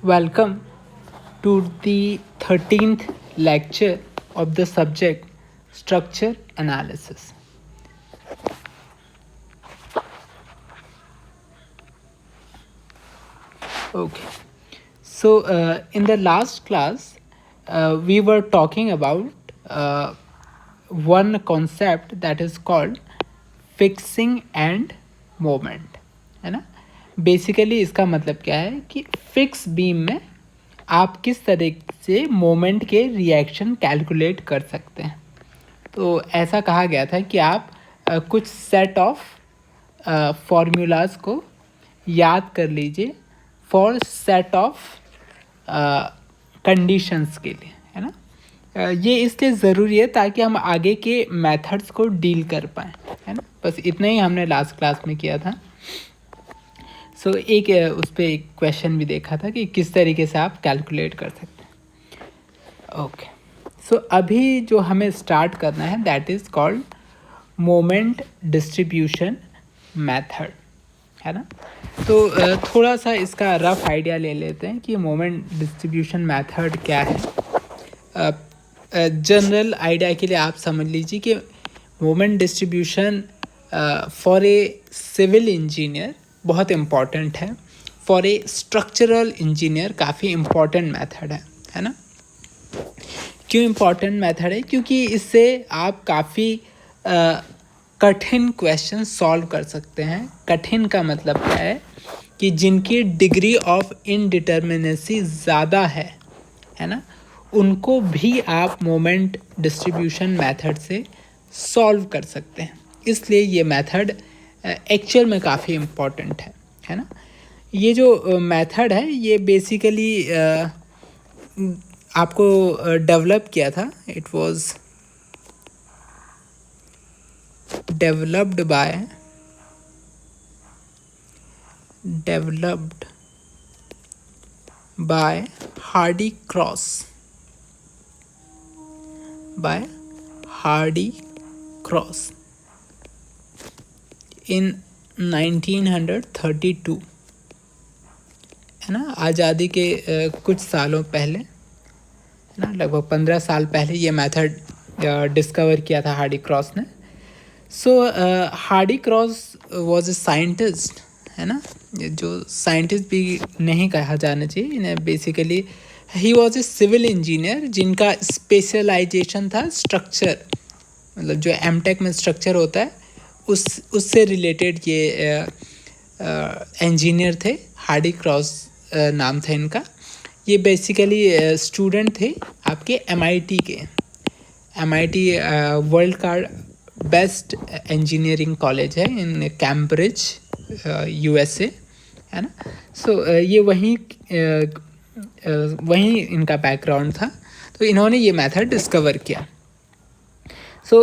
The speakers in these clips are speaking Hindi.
Welcome to the 13th lecture of the subject Structure Analysis. Okay, so in the last class, we were talking about one concept that is called fixing end moment, है ना. बेसिकली इसका मतलब क्या है कि फिक्स बीम में आप किस तरह से मोमेंट के रिएक्शन कैलकुलेट कर सकते हैं. तो ऐसा कहा गया था कि आप कुछ सेट ऑफ फॉर्मूलाज को याद कर लीजिए फॉर सेट ऑफ कंडीशंस के लिए, है ना. ये इसलिए ज़रूरी है ताकि हम आगे के मेथड्स को डील कर पाएँ, है ना. बस इतना ही हमने लास्ट क्लास में किया था. सो एक उस पर एक क्वेश्चन भी देखा था कि किस तरीके से आप कैलकुलेट कर सकते हैं. ओके, सो अभी जो हमें स्टार्ट करना है that is called moment distribution method, है ना. तो थोड़ा सा इसका रफ आइडिया ले लेते हैं कि मोमेंट डिस्ट्रीब्यूशन मेथड क्या है. जनरल आइडिया के लिए आप समझ लीजिए कि moment distribution for a civil engineer बहुत इम्पॉर्टेंट है, फॉर ए स्ट्रक्चरल इंजीनियर काफ़ी इम्पॉर्टेंट मेथड है ना. क्यों इम्पॉर्टेंट मेथड है? क्योंकि इससे आप काफ़ी कठिन क्वेश्चन सॉल्व कर सकते हैं. कठिन का मतलब क्या है कि जिनकी डिग्री ऑफ इनडिटर्मिनेसी ज़्यादा है ना, उनको भी आप मोमेंट डिस्ट्रीब्यूशन मेथड से सॉल्व कर सकते हैं. इसलिए ये मेथड एक्चुअल में काफ़ी इम्पॉर्टेंट है ना. ये जो मेथड है ये बेसिकली आपको डेवलप किया था. It was developed by Hardy Cross in 1932, है ना. आज़ादी के कुछ सालों पहले, है ना, लगभग 15 साल पहले ये मेथड डिस्कवर किया था हार्डी क्रॉस ने. So Hardy Cross was a scientist, है ना. जो साइंटिस्ट भी नहीं कहा जाना चाहिए इन्हें. Basically he was a civil engineer जिनका स्पेशलाइजेशन था स्ट्रक्चर, मतलब जो एमटेक में स्ट्रक्चर होता है उससे रिलेटेड ये इंजीनियर थे. हार्डी क्रॉस नाम था इनका. ये बेसिकली स्टूडेंट थे आपके MIT के. MIT वर्ल्ड का बेस्ट इंजीनियरिंग कॉलेज है इन कैम्ब्रिज USA, है ना. सो ये वहीं इनका बैकग्राउंड था. तो इन्होंने ये मेथड डिस्कवर किया. सो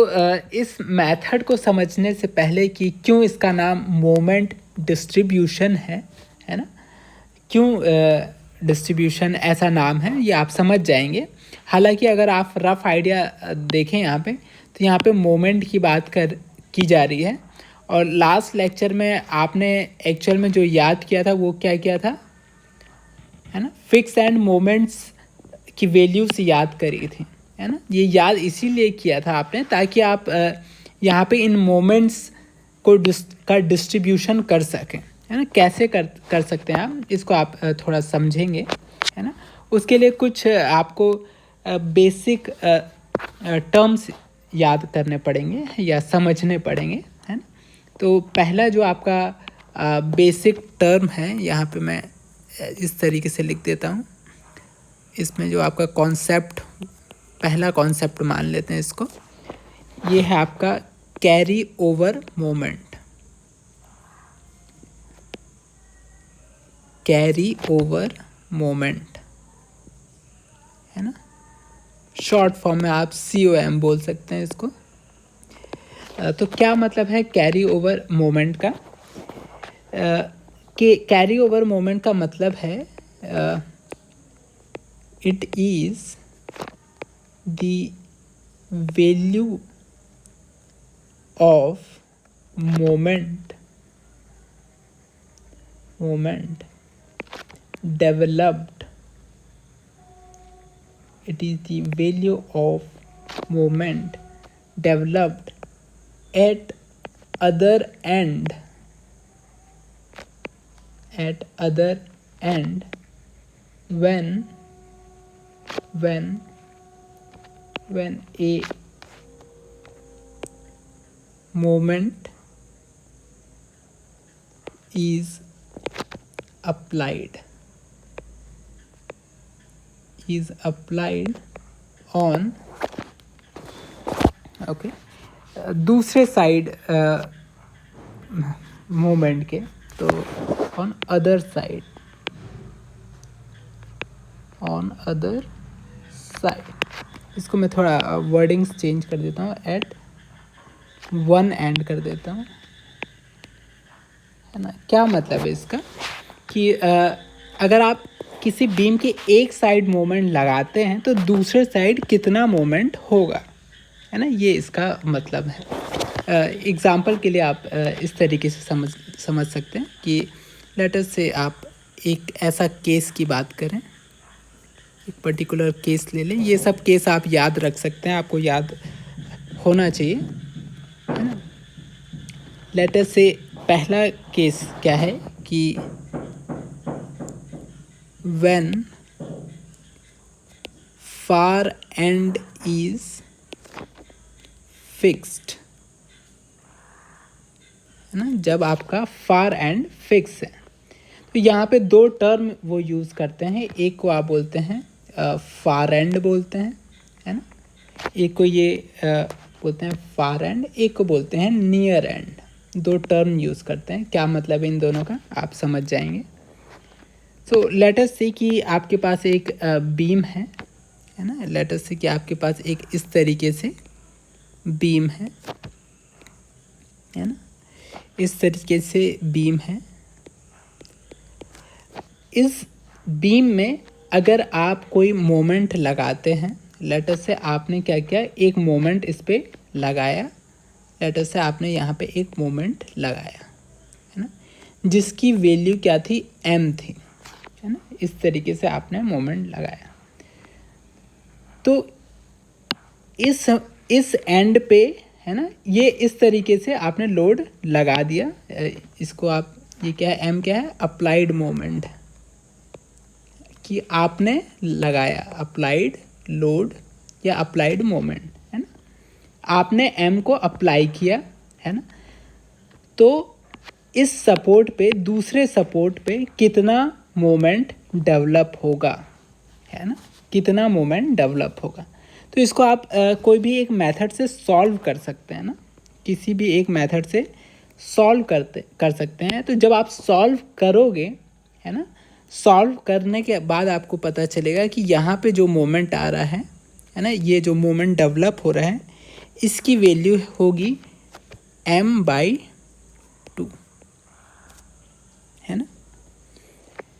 इस मेथड को समझने से पहले कि क्यों इसका नाम मोमेंट डिस्ट्रीब्यूशन है ना, क्यों डिस्ट्रीब्यूशन ऐसा नाम है, ये आप समझ जाएंगे. हालांकि अगर आप रफ आइडिया देखें यहाँ पे, तो यहाँ पे मोमेंट की बात की जा रही है. और लास्ट लेक्चर में आपने एक्चुअल में जो याद किया था वो क्या किया था, है ना. फिक्स एंड मोमेंट्स की वैल्यूज याद करी थी, है ना. ये याद इसीलिए किया था आपने ताकि आप यहाँ पे इन मोमेंट्स का डिस्ट्रीब्यूशन कर सकें, है ना. कैसे कर सकते हैं आप, इसको आप थोड़ा समझेंगे, है ना. उसके लिए कुछ आपको बेसिक टर्म्स याद करने पड़ेंगे या समझने पड़ेंगे, है ना. तो पहला जो आपका बेसिक टर्म है यहाँ पे मैं इस तरीके से लिख देता हूँ. इसमें जो आपका कॉन्सेप्ट, पहला कॉन्सेप्ट मान लेते हैं इसको, ये है आपका carry over moment. Carry over moment, है ना. शॉर्ट फॉर्म में आप COM बोल सकते हैं इसको. तो क्या मतलब है कैरी ओवर मोमेंट का? कि कैरी ओवर मोमेंट का मतलब है it is the value of moment developed it is the value of moment developed at other end when a moment is applied on okay दूसरे साइड मोमेंट के, तो ऑन अदर साइड इसको मैं थोड़ा वर्डिंग्स चेंज कर देता हूँ, एट वन एंड कर देता हूँ, है ना। क्या मतलब है इसका कि अगर आप किसी बीम की एक साइड मोमेंट लगाते हैं तो दूसरे साइड कितना मोमेंट होगा, है ना, ये इसका मतलब है। एग्ज़ाम्पल के लिए आप इस तरीके से समझ सकते हैं कि लेटर से आप एक ऐसा केस की बात करें, एक पर्टिकुलर केस ले लें। ये सब केस आप याद रख सकते हैं, आपको याद होना चाहिए, है ना। लेटर से पहला केस क्या है कि when far end is fixed, है ना, जब आपका फार एंड फिक्स है। तो यहाँ पे दो टर्म वो यूज़ करते हैं, एक को आप बोलते हैं फार एंड बोलते हैं, है ना, एक को ये बोलते हैं फार एंड, एक को बोलते हैं नियर एंड। दो टर्म यूज़ करते हैं, क्या मतलब है इन दोनों का आप समझ जाएंगे। सो लेट अस से कि आपके पास एक बीम है ना, लेट अस से कि आपके पास एक इस तरीके से बीम है ना, इस तरीके से बीम है। इस बीम में अगर आप कोई मोमेंट लगाते हैं, लेट अस से आपने क्या किया, एक मोमेंट इस पे लगाया, लेट अस से आपने यहाँ पे एक मोमेंट लगाया, है ना, जिसकी वैल्यू क्या थी, m थी, है ना। इस तरीके से आपने मोमेंट लगाया। तो इस एंड पे, है ना, ये इस तरीके से आपने लोड लगा दिया। इसको आप, ये क्या है, m क्या है, अप्लाइड मोमेंट, कि आपने लगाया, अप्लाइड लोड या अप्लाइड मोमेंट, है ना, आपने m को अप्लाई किया, है ना। तो इस सपोर्ट पे, दूसरे सपोर्ट पे कितना मोमेंट डेवलप होगा, है ना, कितना मोमेंट डेवलप होगा। तो इसको आप कोई भी एक मेथड से सॉल्व कर सकते हैं ना, किसी भी एक मेथड से सॉल्व कर सकते हैं। तो जब आप सॉल्व करोगे, है ना, सॉल्व करने के बाद आपको पता चलेगा कि यहाँ पे जो मोमेंट आ रहा है ना, ये जो मोमेंट डेवलप हो रहा है, इसकी वैल्यू होगी m/2, है ना।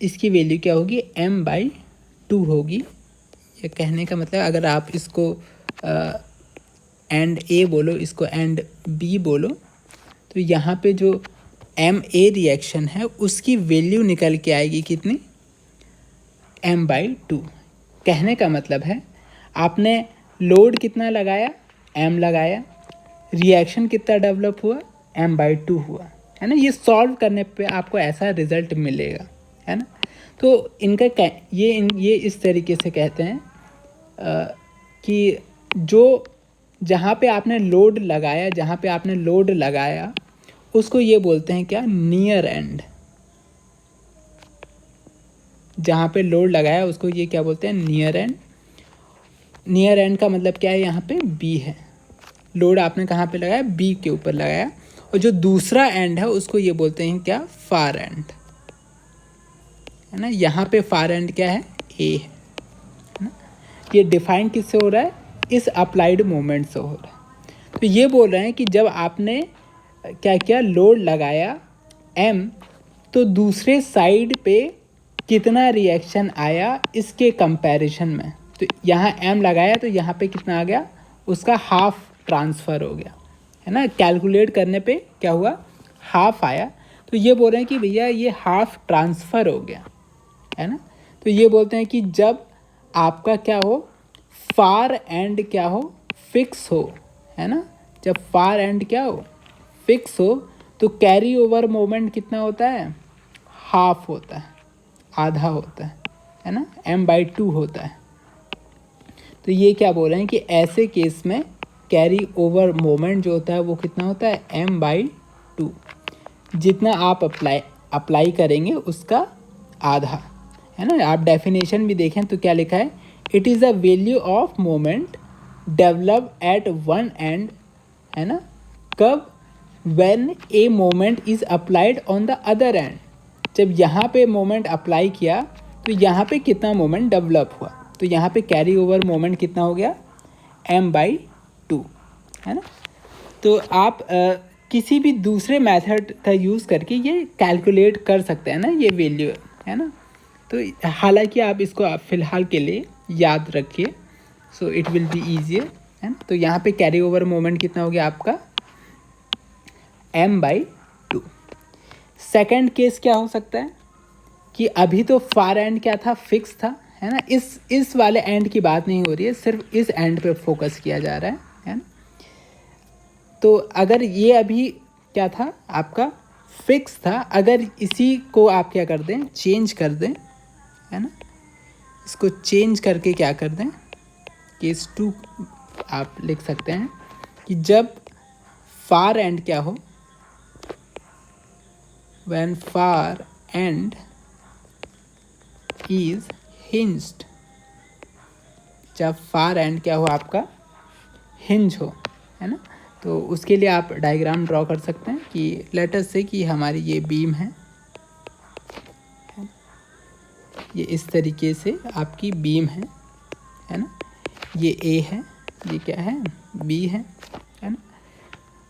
इसकी वैल्यू क्या होगी, m/2 होगी। ये कहने का मतलब, अगर आप इसको एंड ए बोलो, इसको एंड बी बोलो, तो यहाँ पे जो ma रिएक्शन है उसकी वैल्यू निकल के आएगी कितनी, m/2। कहने का मतलब है आपने लोड कितना लगाया, m लगाया, रिएक्शन कितना डेवलप हुआ, m/2 हुआ, है ना। ये सॉल्व करने पे आपको ऐसा रिजल्ट मिलेगा, है ना। तो इनका ये इस तरीके से कहते हैं कि जो जहाँ पे आपने लोड लगाया, उसको ये बोलते हैं क्या, नियर एंड। जहाँ पे लोड लगाया उसको ये क्या बोलते हैं, नियर एंड। नियर एंड का मतलब क्या है, यहाँ पे बी है, लोड आपने कहाँ पे लगाया, बी के ऊपर लगाया। और जो दूसरा एंड है उसको ये बोलते हैं क्या, फार एंड, है ना। यहाँ पे फार एंड क्या है, ए है ना। ये डिफाइन किससे हो रहा है, इस अप्लाइड मोमेंट से हो रहा है। तो ये बोल रहे हैं कि जब आपने क्या किया, लोड लगाया m, तो दूसरे साइड पे कितना रिएक्शन आया इसके कंपैरिजन में। तो यहाँ m लगाया तो यहाँ पे कितना आ गया, उसका हाफ ट्रांसफ़र हो गया, है ना। कैलकुलेट करने पे क्या हुआ, हाफ आया। तो ये बोल रहे हैं कि भैया ये हाफ ट्रांसफ़र हो गया, है ना। तो ये बोलते हैं कि जब आपका क्या हो, फार एंड क्या हो, फिक्स हो, है ना। जब फार एंड क्या हो, फिक्स हो, तो कैरी ओवर मोमेंट कितना होता है, हाफ होता है, आधा होता है ना, m/2 होता है। तो ये क्या बोल रहे हैं कि ऐसे केस में कैरी ओवर मोमेंट जो होता है वो कितना होता है, m/2। जितना आप अप्लाई करेंगे उसका आधा, है ना। आप डेफिनेशन भी देखें तो क्या लिखा है, it is a value of moment develop at one and, है ना, कब, when a moment is applied on the other and. जब यहाँ पे मोमेंट अप्लाई किया तो यहाँ पे कितना मोमेंट डेवलप हुआ, तो यहाँ पे कैरी ओवर मोमेंट कितना हो गया, m/2, है ना। तो आप किसी भी दूसरे मेथड का यूज़ करके ये कैलकुलेट कर सकते हैं ना, ये वैल्यू, है ना। तो हालांकि आप इसको आप फ़िलहाल के लिए याद रखिए, so it will be easier, है ना। तो यहाँ पे कैरी ओवर मोमेंट कितना हो गया आपका, m/2। सेकंड केस क्या हो सकता है कि अभी तो फार एंड क्या था, फिक्स था, है ना। इस वाले एंड की बात नहीं हो रही है, सिर्फ इस एंड पे फोकस किया जा रहा है ना। तो अगर ये अभी क्या था आपका, फिक्स था, अगर इसी को आप क्या कर दें, चेंज कर दें, है ना, इसको चेंज करके क्या कर दें, केस 2 आप लिख सकते हैं कि जब फार एंड क्या हो, when far and is hinged, जब फार एंड क्या हो आपका, हिंज हो, है ना। तो उसके लिए आप डायग्राम ड्रॉ कर सकते हैं कि लेट अस से कि हमारी ये बीम है, ये इस तरीके से आपकी बीम है ना, ये ए है, ये क्या है, बी है ना।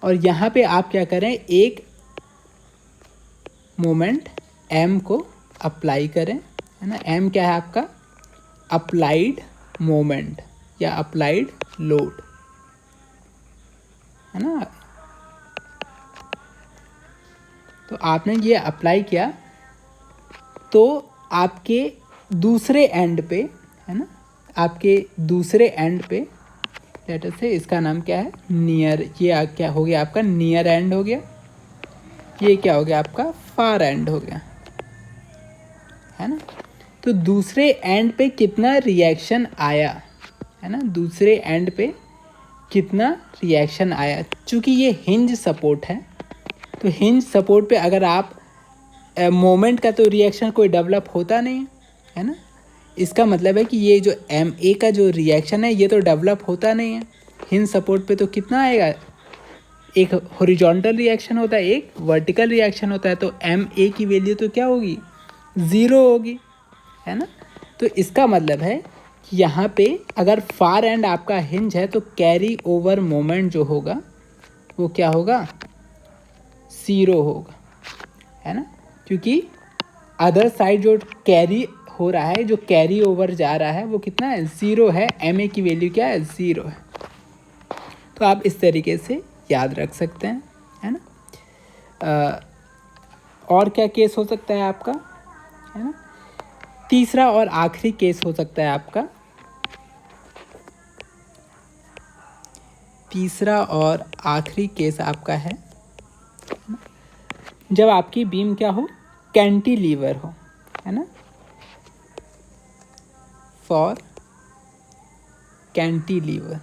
और यहाँ पे आप क्या करें, एक मोमेंट m को अप्लाई करें, है ना। m क्या है आपका, अप्लाइड मोमेंट या अप्लाइड लोड, है ना। तो आपने ये अप्लाई किया तो आपके दूसरे एंड पे, है ना, आपके दूसरे एंड पे लेटर से इसका नाम क्या है, नियर, ये क्या हो गया आपका, नियर एंड हो गया, ये क्या हो गया आपका, फार एंड हो गया, है ना। तो दूसरे एंड पे कितना रिएक्शन आया, है ना, दूसरे एंड पे कितना रिएक्शन आया, चूँकि ये हिंज सपोर्ट है, तो हिंज सपोर्ट पे अगर आप मोमेंट का तो रिएक्शन कोई डेवलप होता नहीं है ना। इसका मतलब है कि ये जो MA का जो रिएक्शन है ये तो डेवलप होता नहीं है। हिंज सपोर्ट पे तो कितना आएगा, एक हॉरिजॉन्टल रिएक्शन होता है, एक वर्टिकल रिएक्शन होता है, तो MA की वैल्यू तो क्या होगी, 0 होगी, है ना। तो इसका मतलब है कि यहाँ पे अगर फार एंड आपका हिंज है तो कैरी ओवर मोमेंट जो होगा वो क्या होगा, 0 होगा, है ना, क्योंकि अदर साइड जो कैरी हो रहा है, जो कैरी ओवर जा रहा है वो कितना है, 0 है, MA की वैल्यू क्या है, 0 है। तो आप इस तरीके से याद रख सकते हैं, है ना। और क्या केस हो सकता है आपका, है ना। तीसरा और आखिरी केस हो सकता है आपका, तीसरा और आखिरी केस आपका है जब आपकी बीम क्या हो, कैंटिलीवर हो, है ना, फॉर कैंटिलीवर।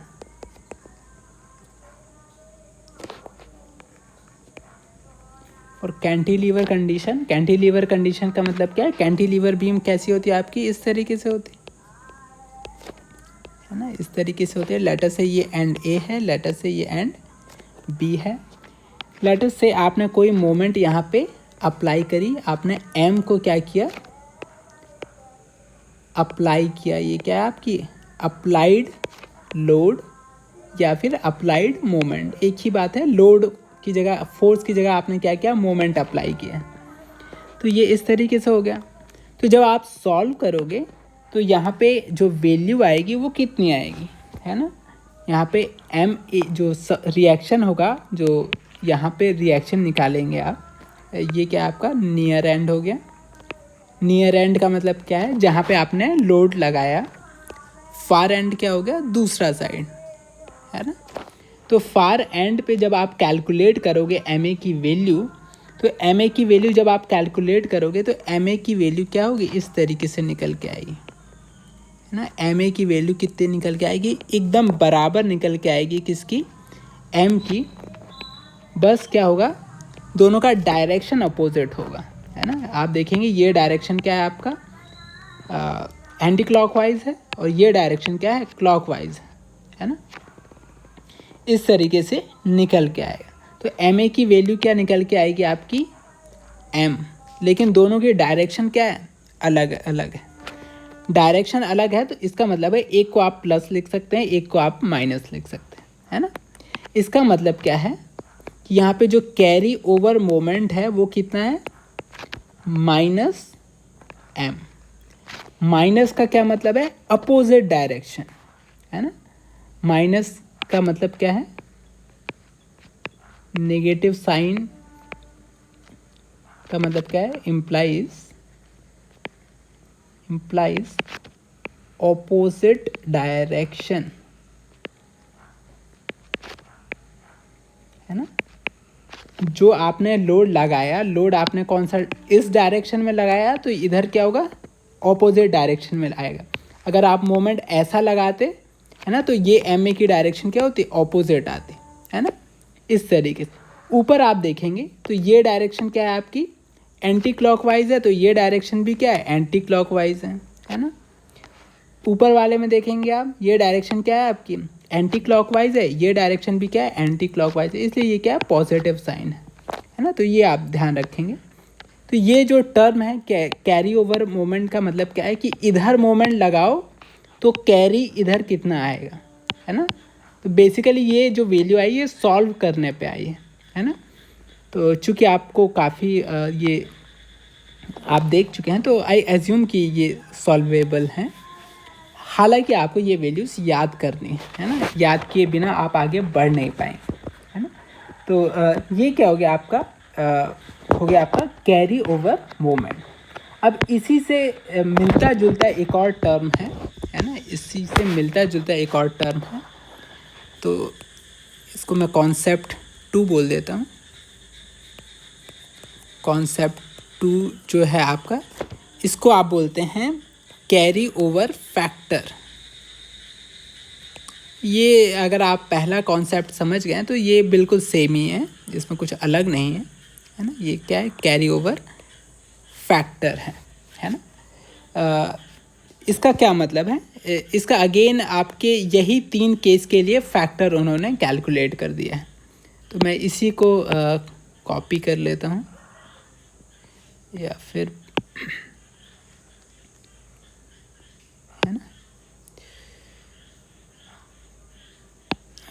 और कैंटिलीवर कंडीशन, कैंटिलीवर कंडीशन का मतलब क्या है, कैंटिलीवर बीम कैसी होती है आपकी, इस तरीके से होती है ना, इस तरीके से होती है। लेटर से ये एंड A है, लेटर से ये एंड B है। लेटर से आपने कोई मोमेंट यहाँ पे अप्लाई करी, आपने M को क्या किया, अप्लाई किया, ये क्या है आपकी अप्लाइड लोड या फिर अप्लाइड मोमेंट, एक ही बात है, लोड की जगह, फोर्स की जगह आपने क्या किया, मोमेंट अप्लाई किया। तो ये इस तरीके से हो गया। तो जब आप सॉल्व करोगे तो यहाँ पे जो वैल्यू आएगी वो कितनी आएगी, है ना। यहाँ पे MA जो रिएक्शन होगा, जो यहाँ पे रिएक्शन निकालेंगे आप, ये क्या आपका नियर एंड हो गया। नियर एंड का मतलब क्या है, जहाँ पे आपने लोड लगाया, फार एंड क्या हो गया, दूसरा साइड, है ना। तो फार एंड पे जब आप कैलकुलेट करोगे एम ए की वैल्यू, तो एम ए की वैल्यू जब आप कैलकुलेट करोगे तो एम ए की वैल्यू क्या होगी, इस तरीके से निकल के आएगी, है ना। एम ए की वैल्यू कितनी निकल के आएगी, एकदम बराबर निकल के आएगी किसकी, एम की। बस क्या होगा, दोनों का डायरेक्शन अपोजिट होगा, है ना। आप देखेंगे ये डायरेक्शन क्या है आपका, एंटी क्लॉकवाइज है, और ये डायरेक्शन क्या है, क्लॉकवाइज है ना। इस तरीके से निकल के आएगा। तो एम ए की वैल्यू क्या निकल के आएगी आपकी, एम, लेकिन दोनों की डायरेक्शन क्या है, अलग अलग है। डायरेक्शन अलग है तो इसका मतलब है एक को आप प्लस लिख सकते हैं, एक को आप माइनस लिख सकते हैं, है ना। इसका मतलब क्या है कि यहाँ पे जो कैरी ओवर मोमेंट है वो कितना है, माइनस एम। माइनस का क्या मतलब है, अपोजिट डायरेक्शन, है ना। माइनस का मतलब क्या है, नेगेटिव साइन का मतलब क्या है, इम्प्लाइज ऑपोजिट डायरेक्शन, है ना। जो आपने लोड लगाया, लोड आपने कौन सा इस डायरेक्शन में लगाया, तो इधर क्या होगा, ऑपोजिट डायरेक्शन में आएगा। अगर आप मोमेंट ऐसा लगाते, है ना, तो ये एम ए की डायरेक्शन क्या होती, ऑपोजिट आती, है ना। इस तरीके से ऊपर आप देखेंगे तो ये डायरेक्शन क्या है आपकी, एंटी क्लॉकवाइज है, तो ये डायरेक्शन भी क्या है, एंटी क्लॉकवाइज है ना। ऊपर वाले में देखेंगे आप, ये डायरेक्शन क्या है आपकी, एंटी क्लॉकवाइज है, ये डायरेक्शन भी क्या है, एंटी क्लॉकवाइज है, इसलिए ये क्या है, पॉजिटिव साइन है ना। तो ये आप ध्यान रखेंगे। तो ये जो टर्म है कैरी ओवर मोमेंट का मतलब क्या है कि इधर मोमेंट लगाओ तो कैरी इधर कितना आएगा, है ना। तो बेसिकली ये जो वैल्यू आई ये सॉल्व करने पे आई है ना। तो चूँकि आपको काफ़ी ये आप देख चुके हैं तो आई एज्यूम कि ये सॉल्वेबल हैं। हालांकि आपको ये वैल्यूज़ याद करनी है ना, याद किए बिना आप आगे बढ़ नहीं पाएंगे, है ना। तो ये क्या हो गया आपका, हो गया आपका कैरी ओवर मोमेंट। अब इसी से मिलता जुलता एक और टर्म है ना, इसी से मिलता जुलता एक और टर्म है, तो इसको मैं कॉन्सेप्ट 2 बोल देता हूँ। कॉन्सेप्ट 2 जो है आपका, इसको आप बोलते हैं कैरी ओवर फैक्टर। ये अगर आप पहला कॉन्सेप्ट समझ गए तो ये बिल्कुल सेम ही है, इसमें कुछ अलग नहीं है ना। ये क्या है, कैरी ओवर फैक्टर है ना। इसका क्या मतलब है, इसका अगेन आपके यही 3 केस के लिए फैक्टर उन्होंने कैलकुलेट कर दिया है। तो मैं इसी को कॉपी कर लेता हूँ, या फिर है ना,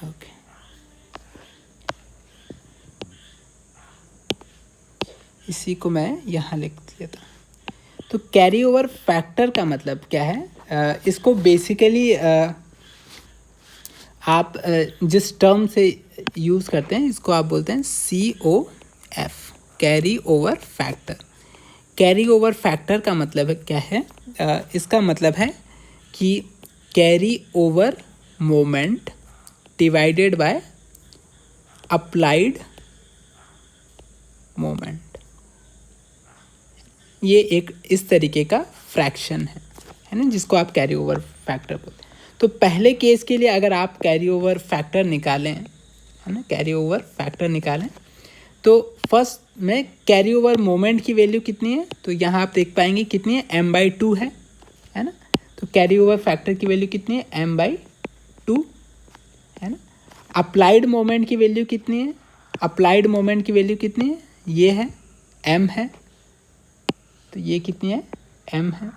ओके। इसी को मैं यहाँ लिख देता हूँ। तो कैरी ओवर फैक्टर का मतलब क्या है, इसको बेसिकली आप जिस टर्म से यूज़ करते हैं इसको आप बोलते हैं COF, carry over factor. Carry over factor का मतलब है क्या है, इसका मतलब है कि carry over moment divided by applied moment. ये एक इस तरीके का फ्रैक्शन है ना, जिसको आप कैरी ओवर फैक्टर बोलते हैं। तो पहले केस के लिए अगर आप कैरी ओवर फैक्टर निकालें, है ना, कैरी ओवर फैक्टर निकालें, तो फर्स्ट में कैरी ओवर मोमेंट की वैल्यू कितनी है, तो यहाँ आप देख पाएंगे कितनी है, m/2 है ना। तो कैरी ओवर फैक्टर की वैल्यू कितनी है, m/2 है ना। अप्लाइड मोमेंट की वैल्यू कितनी है, अप्लाइड मोमेंट की वैल्यू कितनी है, ये है m है, तो ये कितनी है, m है।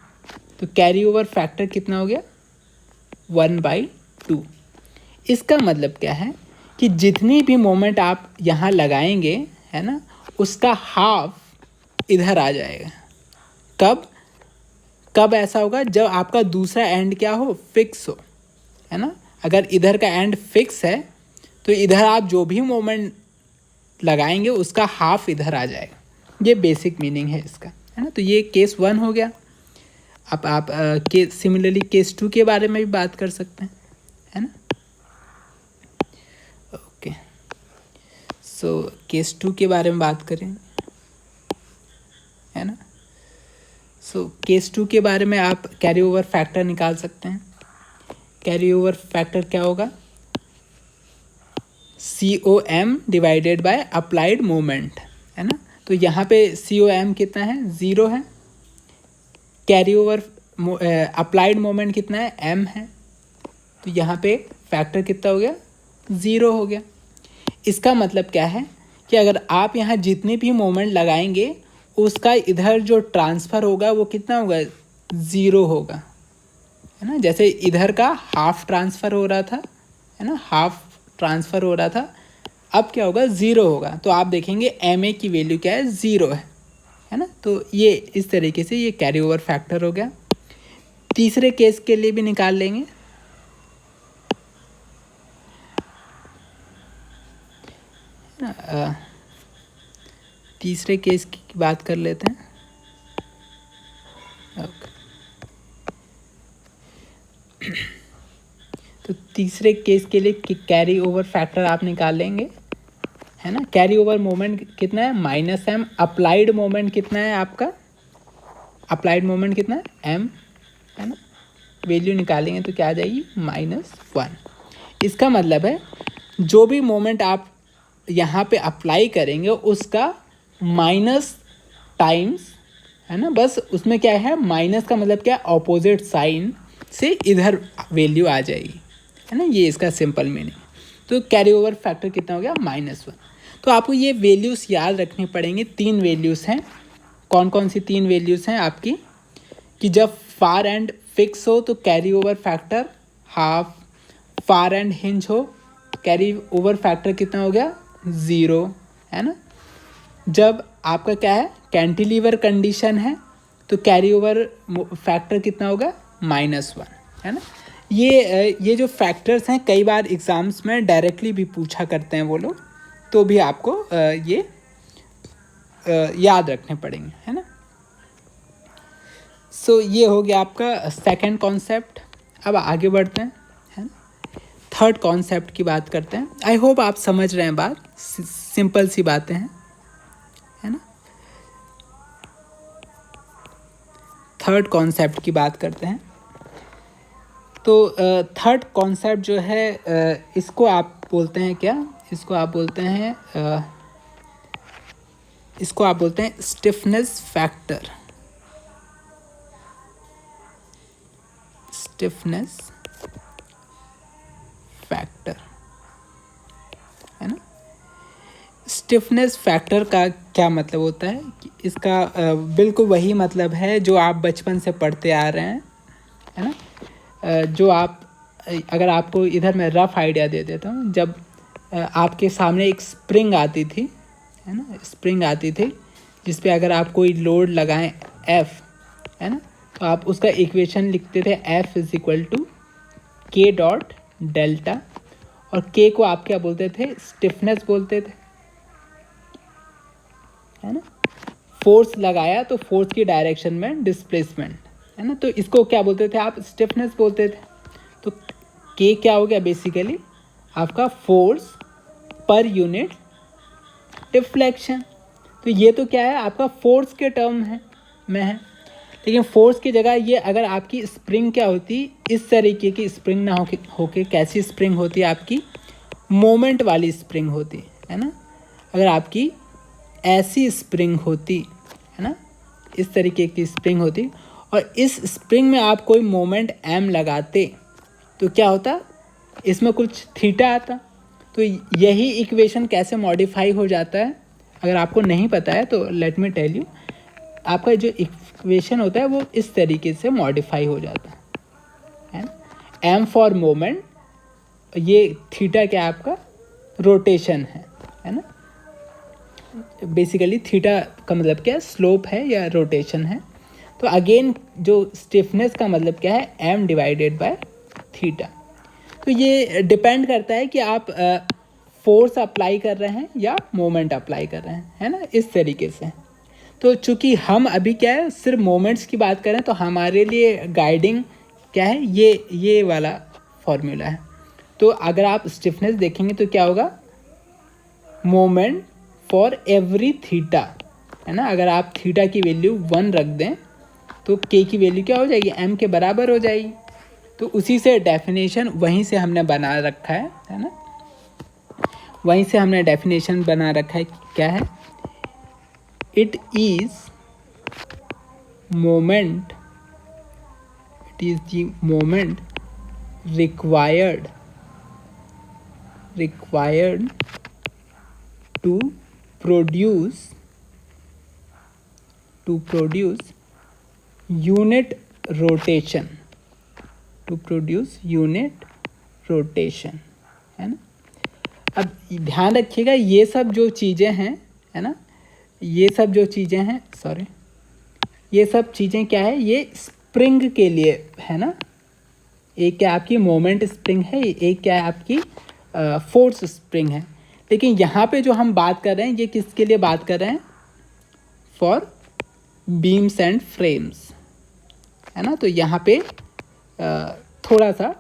तो कैरी ओवर फैक्टर कितना हो गया, 1/2। इसका मतलब क्या है कि जितनी भी मोमेंट आप यहाँ लगाएंगे, है ना, उसका हाफ इधर आ जाएगा। कब ऐसा होगा, जब आपका दूसरा एंड क्या हो, फिक्स हो, है ना। अगर इधर का एंड फिक्स है तो इधर आप जो भी मोमेंट लगाएंगे उसका हाफ इधर आ जाएगा। ये बेसिक मीनिंग है इसका, है ना। तो ये केस 1 हो गया। आप के सिमिलरली केस 2 के बारे में भी बात कर सकते हैं, है ना। ओके, सो केस 2 के बारे में बात करें, है ना। सो केस 2 के बारे में आप कैरी ओवर फैक्टर निकाल सकते हैं। कैरी ओवर फैक्टर क्या होगा, COM divided by applied moment, है ना। तो यहाँ पे COM कितना है, 0 है। कैरी ओवर अप्लाइड मोमेंट कितना है, M है। तो यहाँ पे फैक्टर कितना हो गया, 0 हो गया। इसका मतलब क्या है कि अगर आप यहाँ जितने भी मोमेंट लगाएंगे उसका इधर जो ट्रांसफ़र होगा वो कितना होगा, 0 होगा, है ना। जैसे इधर का हाफ ट्रांसफ़र हो रहा था, है ना, हाफ ट्रांसफ़र हो रहा था, अब क्या होगा, 0 होगा। तो आप देखेंगे MA की वैल्यू क्या है, 0 है ना। तो ये इस तरीके से ये कैरी ओवर फैक्टर हो गया। तीसरे केस के लिए भी निकाल लेंगे, है ना। तीसरे केस की बात कर लेते हैं। ओके, तो तीसरे केस के लिए कैरी ओवर फैक्टर आप निकाल लेंगे, है ना। कैरी ओवर मोमेंट कितना है, -M। अप्लाइड मोमेंट कितना है आपका, अप्लाइड मोमेंट कितना है, M, है ना। वैल्यू निकालेंगे तो क्या आ जाएगी, -1। इसका मतलब है जो भी मोमेंट आप यहाँ पे अप्लाई करेंगे उसका माइनस टाइम्स, है ना, बस उसमें क्या है, माइनस का मतलब क्या है, ऑपोजिट साइन से इधर वैल्यू आ जाएगी, है ना। ये इसका सिंपल मीनिंग। तो कैरी ओवर फैक्टर कितना हो गया, -1। तो आपको ये वैल्यूज़ याद रखनी पड़ेंगी। 3 वैल्यूज़ हैं। कौन कौन सी 3 वैल्यूज़ हैं आपकी, कि जब फार एंड फिक्स हो तो carry over factor half, far and hinge हो कैरी ओवर फैक्टर कितना हो गया, 0, है ना। जब आपका क्या है, कैंटिलीवर कंडीशन है तो कैरी ओवर फैक्टर कितना होगा, -1, है ना। ये जो फैक्टर्स हैं कई बार एग्ज़ाम्स में डायरेक्टली भी पूछा करते हैं वो लोग, तो भी आपको ये याद रखने पड़ेंगे, है ना। सो ये हो गया आपका सेकंड कॉन्सेप्ट। अब आगे बढ़ते हैं, है ना। थर्ड कॉन्सेप्ट की बात करते हैं। आई होप आप समझ रहे हैं बात, सिंपल सी बातें हैं, है ना। थर्ड कॉन्सेप्ट की बात करते हैं। तो थर्ड कॉन्सेप्ट जो है इसको आप बोलते हैं क्या, इसको आप बोलते हैं स्टिफनेस फैक्टर। स्टिफनेस फैक्टर, है ना। स्टिफनेस फैक्टर का क्या मतलब होता है कि इसका बिल्कुल वही मतलब है जो आप बचपन से पढ़ते आ रहे हैं, है ना। जो आप, अगर आपको इधर मैं रफ आइडिया दे देता हूँ, जब आपके सामने एक स्प्रिंग आती थी, है ना, स्प्रिंग आती थी जिस पे अगर आप कोई लोड लगाएं F, है ना, तो आप उसका इक्वेशन लिखते थे F = K डॉट डेल्टा, और K को आप क्या बोलते थे, स्टिफनेस बोलते थे, है ना। फोर्स लगाया तो फोर्स की डायरेक्शन में डिस्प्लेसमेंट, है ना, तो इसको क्या बोलते थे आप, स्टिफनेस बोलते थे। तो K क्या हो गया, बेसिकली आपका फोर्स पर यूनिट डिफ्लेक्शन। तो ये तो क्या है, आपका फोर्स के टर्म में है। लेकिन फोर्स की जगह ये अगर आपकी स्प्रिंग क्या होती, इस तरीके की स्प्रिंग ना होके कैसी स्प्रिंग होती है आपकी, मोमेंट वाली स्प्रिंग होती है ना। अगर आपकी ऐसी स्प्रिंग होती, है ना, इस तरीके की स्प्रिंग होती, और इस स्प्रिंग में आप कोई मोमेंट M लगाते तो क्या होता, इसमें कुछ थीटा आता। तो यही इक्वेशन कैसे मॉडिफाई हो जाता है, अगर आपको नहीं पता है तो लेट मी टेल यू। आपका जो इक्वेशन होता है वो इस तरीके से मॉडिफाई हो जाता है ना। M फॉर मोमेंट, ये थीटा क्या आपका रोटेशन है ना। बेसिकली थीटा का मतलब क्या है, स्लोप है या रोटेशन है। तो अगेन जो स्टिफनेस का मतलब क्या है, M डिवाइडेड बाय थीटा। तो ये डिपेंड करता है कि आप फोर्स अप्लाई कर रहे हैं या मोमेंट अप्लाई कर रहे हैं, है ना, इस तरीके से। तो चूँकि हम अभी क्या है सिर्फ मोमेंट्स की बात करें, तो हमारे लिए गाइडिंग क्या है, ये वाला फॉर्मूला है। तो अगर आप स्टिफनेस देखेंगे तो क्या होगा, मोमेंट फॉर एवरी थीटा, है ना। अगर आप थीटा की वैल्यू 1 रख दें तो के की वैल्यू क्या हो जाएगी, एम के बराबर हो जाएगी। तो उसी से डेफिनेशन वहीं से हमने बना रखा है ना, वहीं से हमने डेफिनेशन बना रखा है। क्या है, it is moment, it is the moment required to produce unit rotation, है ना। अब ध्यान रखिएगा ये सब जो चीज़ें हैं, है ना, ये सब जो चीज़ें हैं, सॉरी, ये सब चीज़ें क्या है, ये स्प्रिंग के लिए है ना। एक क्या आपकी मोमेंट स्प्रिंग है, एक क्या है आपकी फोर्स स्प्रिंग है। लेकिन यहाँ पे जो हम बात कर रहे हैं ये किसके लिए बात कर रहे हैं, फॉर बीम्स एंड फ्रेम्स, है ना। तो यहाँ पे थोड़ा सा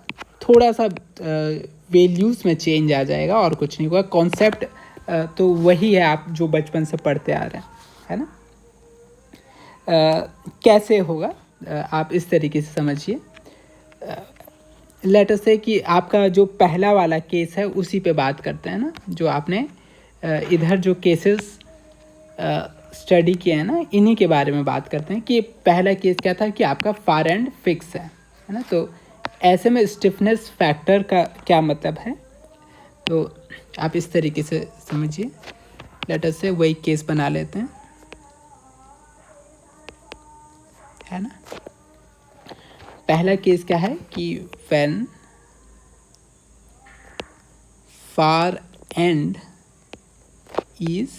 वैल्यूज़ में चेंज आ जाएगा और कुछ नहीं होगा। कॉन्सेप्ट तो वही है, आप जो बचपन से पढ़ते आ रहे हैं, है ना। कैसे होगा आप इस तरीके से समझिए। लेटर से कि आपका जो पहला वाला केस है उसी पे बात करते हैं ना, जो आपने इधर जो केसेस स्टडी किए हैं ना, इन्हीं के बारे में बात करते हैं। कि पहला केस क्या था कि आपका फार एंड फिक्स है ना। तो ऐसे में स्टिफनेस फैक्टर का क्या मतलब है, तो आप इस तरीके से समझिए। लेटर से वही केस बना लेते हैं, है ना। पहला केस क्या है कि when far and is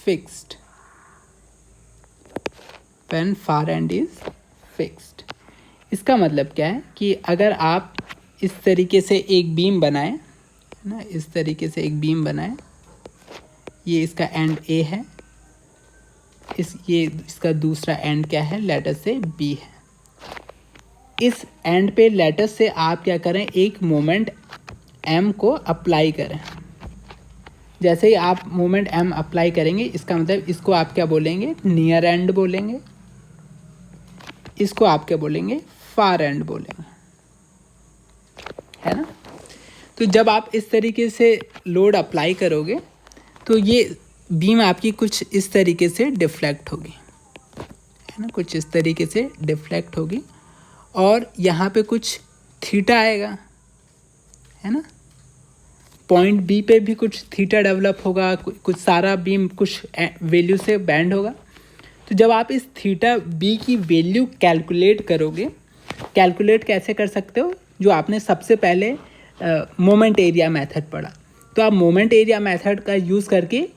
fixed, when far and is fixed. इसका मतलब क्या है कि अगर आप इस तरीके से एक बीम बनाएं, है ना, इस तरीके से एक बीम बनाएं, ये इसका एंड ए है, ये इसका दूसरा एंड क्या है, लेटर से बी है। इस एंड पे लेटर से आप क्या करें, एक मोमेंट एम को अप्लाई करें। जैसे ही आप मोमेंट एम अप्लाई करेंगे, इसका मतलब इसको आप क्या बोलेंगे, नियर एंड बोलेंगे, इसको आप क्या बोलेंगे, फार एंड बोलेंगे, है ना। तो जब आप इस तरीके से लोड अप्लाई करोगे तो ये बीम आपकी कुछ इस तरीके से डिफ्लेक्ट होगी, है ना, कुछ इस तरीके से डिफ्लेक्ट होगी। और यहाँ पे कुछ थीटा आएगा, है ना, पॉइंट बी पे भी कुछ थीटा डेवलप होगा, कुछ सारा बीम कुछ वैल्यू से बैंड होगा। तो जब आप इस थीटा बी की वैल्यू कैलकुलेट करोगे, कैलकुलेट कैसे कर सकते हो, जो आपने सबसे पहले मोमेंट एरिया मेथड पढ़ा, तो आप मोमेंट एरिया मेथड का यूज़ करके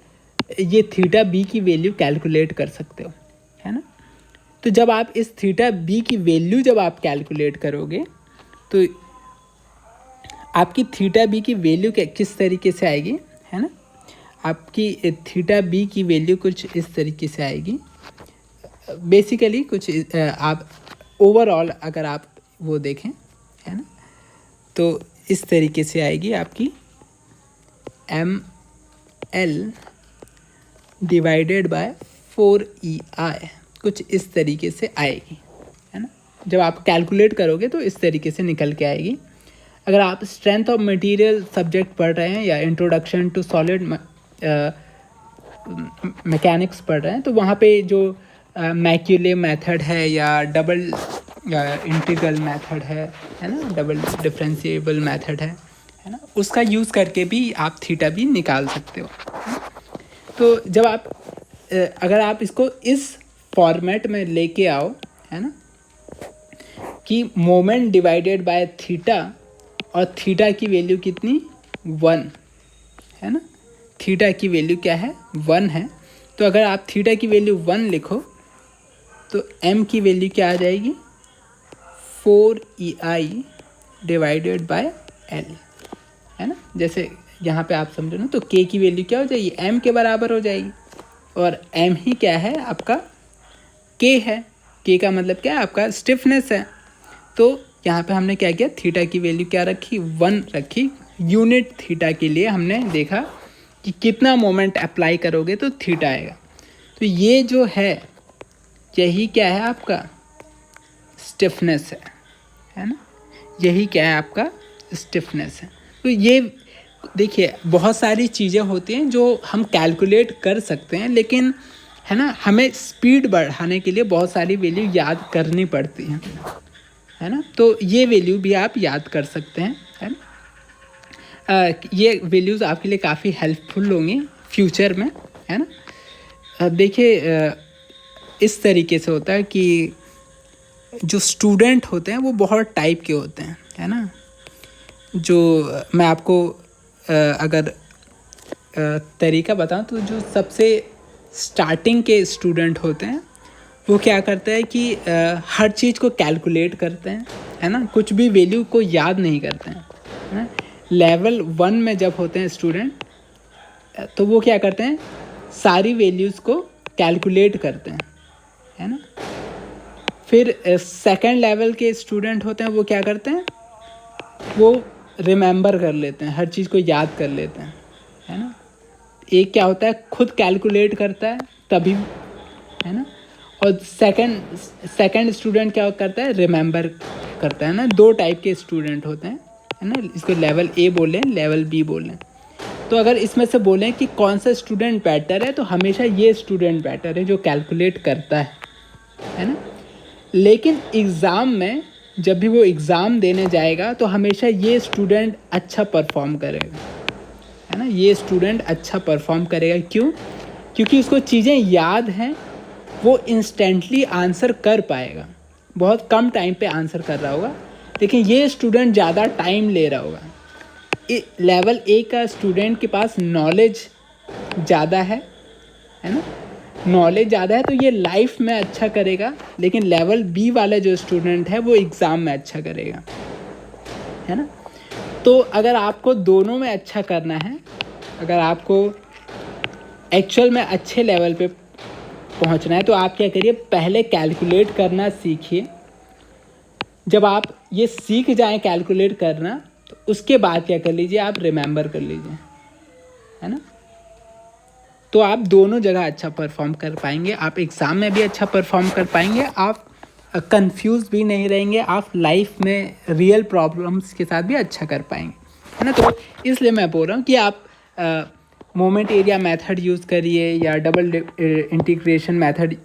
ये थीटा बी की वैल्यू कैलकुलेट कर सकते हो, है ना। तो जब आप इस थीटा बी की वैल्यू जब आप कैलकुलेट करोगे तो आपकी थीटा बी की वैल्यू किस तरीके से आएगी, है ना। आपकी थीटा बी की वैल्यू कुछ इस तरीके से आएगी। बेसिकली कुछ आप ओवरऑल अगर आप वो देखें, है ना, तो इस तरीके से आएगी आपकी M L divided by 4EI, कुछ इस तरीके से आएगी, है ना। जब आप कैलकुलेट करोगे तो इस तरीके से निकल के आएगी। अगर आप स्ट्रेंथ ऑफ मटेरियल सब्जेक्ट पढ़ रहे हैं या इंट्रोडक्शन टू सॉलिड मैकेनिक्स पढ़ रहे हैं, तो वहाँ पे जो मैक्यूले मेथड है या डबल इंटीग्रल मेथड है ना, डबल डिफरेंशिएबल मेथड है ना, उसका यूज़ करके भी आप थीटा भी निकाल सकते हो। तो जब आप अगर आप इसको इस फॉर्मेट में लेके आओ, है ना, कि मोमेंट डिवाइडेड बाय थीटा, और थीटा की वैल्यू कितनी, 1, है ना, थीटा की वैल्यू क्या है, 1 है। तो अगर आप थीटा की वैल्यू 1 लिखो तो m की वैल्यू क्या आ जाएगी, 4EI डिवाइडेड बाय L, है ना। जैसे यहाँ पे आप समझो ना, तो k की वैल्यू क्या हो जाएगी, m के बराबर हो जाएगी, और एम ही क्या है आपका, के है। के का मतलब क्या है आपका, स्टिफनेस है। तो यहाँ पे हमने क्या किया, थीटा की वैल्यू क्या रखी, 1 रखी। यूनिट थीटा के लिए हमने देखा कि कितना मोमेंट अप्लाई करोगे तो थीटा आएगा। तो ये जो है यही क्या है आपका, स्टिफनेस है ना, यही क्या है आपका, स्टिफनेस है। तो ये देखिए बहुत सारी चीज़ें होती हैं जो हम कैलकुलेट कर सकते हैं, लेकिन है ना हमें स्पीड बढ़ाने के लिए बहुत सारी वैल्यू याद करनी पड़ती हैं, है ना। तो ये वैल्यू भी आप याद कर सकते हैं, है ना। ये वैल्यूज़ आपके लिए काफ़ी हेल्पफुल होंगी फ्यूचर में, है ना। देखिए इस तरीके से होता है कि जो स्टूडेंट होते हैं वो बहुत टाइप के होते हैं, है ना। जो मैं आपको अगर तरीका बताऊं तो जो सबसे स्टार्टिंग के स्टूडेंट होते हैं वो क्या करते हैं कि हर चीज़ को कैलकुलेट करते हैं, है ना, कुछ भी वैल्यू को याद नहीं करते हैं, है ना। लेवल 1 में जब होते हैं स्टूडेंट तो वो क्या करते हैं, सारी वैल्यूज़ को कैलकुलेट करते हैं, है ना। फिर सेकंड लेवल के स्टूडेंट होते हैं वो क्या करते हैं, वो रिमेंबर कर लेते हैं, हर चीज़ को याद कर लेते हैं, है ना। एक क्या होता है खुद कैलकुलेट करता है तभी, है ना। और सेकंड स्टूडेंट क्या करता है, रिमेंबर करता है ना। 2 टाइप के स्टूडेंट होते हैं, है ना। इसको लेवल ए बोलें, लेवल बी बोलें। तो अगर इसमें से बोलें कि कौन सा स्टूडेंट बेटर है तो हमेशा ये स्टूडेंट बेटर है जो कैलकुलेट करता है ना। लेकिन एग्ज़ाम में जब भी वो एग्ज़ाम देने जाएगा तो हमेशा ये स्टूडेंट अच्छा परफॉर्म करेगा, है ना। ये स्टूडेंट अच्छा परफॉर्म करेगा, क्यों, क्योंकि उसको चीज़ें याद हैं, वो इंस्टेंटली आंसर कर पाएगा, बहुत कम टाइम पे आंसर कर रहा होगा। लेकिन ये स्टूडेंट ज़्यादा टाइम ले रहा होगा। लेवल ए का स्टूडेंट के पास नॉलेज ज़्यादा है ना, नॉलेज ज़्यादा है तो ये लाइफ में अच्छा करेगा। लेकिन लेवल बी वाला जो स्टूडेंट है वो एग्ज़ाम में अच्छा करेगा, है ना। तो अगर आपको दोनों में अच्छा करना है, अगर आपको एक्चुअल में अच्छे लेवल पे पहुंचना है तो आप क्या करिए, पहले कैलकुलेट करना सीखिए। जब आप ये सीख जाएं कैलकुलेट करना तो उसके बाद क्या कर लीजिए, आप रिमेंबर कर लीजिए, है ना। तो आप दोनों जगह अच्छा परफॉर्म कर पाएंगे, आप एग्ज़ाम में भी अच्छा परफॉर्म कर पाएंगे, आप कंफ्यूज भी नहीं रहेंगे, आप लाइफ में रियल प्रॉब्लम्स के साथ भी अच्छा कर पाएंगे, है ना। तो इसलिए मैं बोल रहा हूँ कि आप मोमेंट एरिया मेथड यूज़ करिए या डबल इंटीग्रेशन मेथड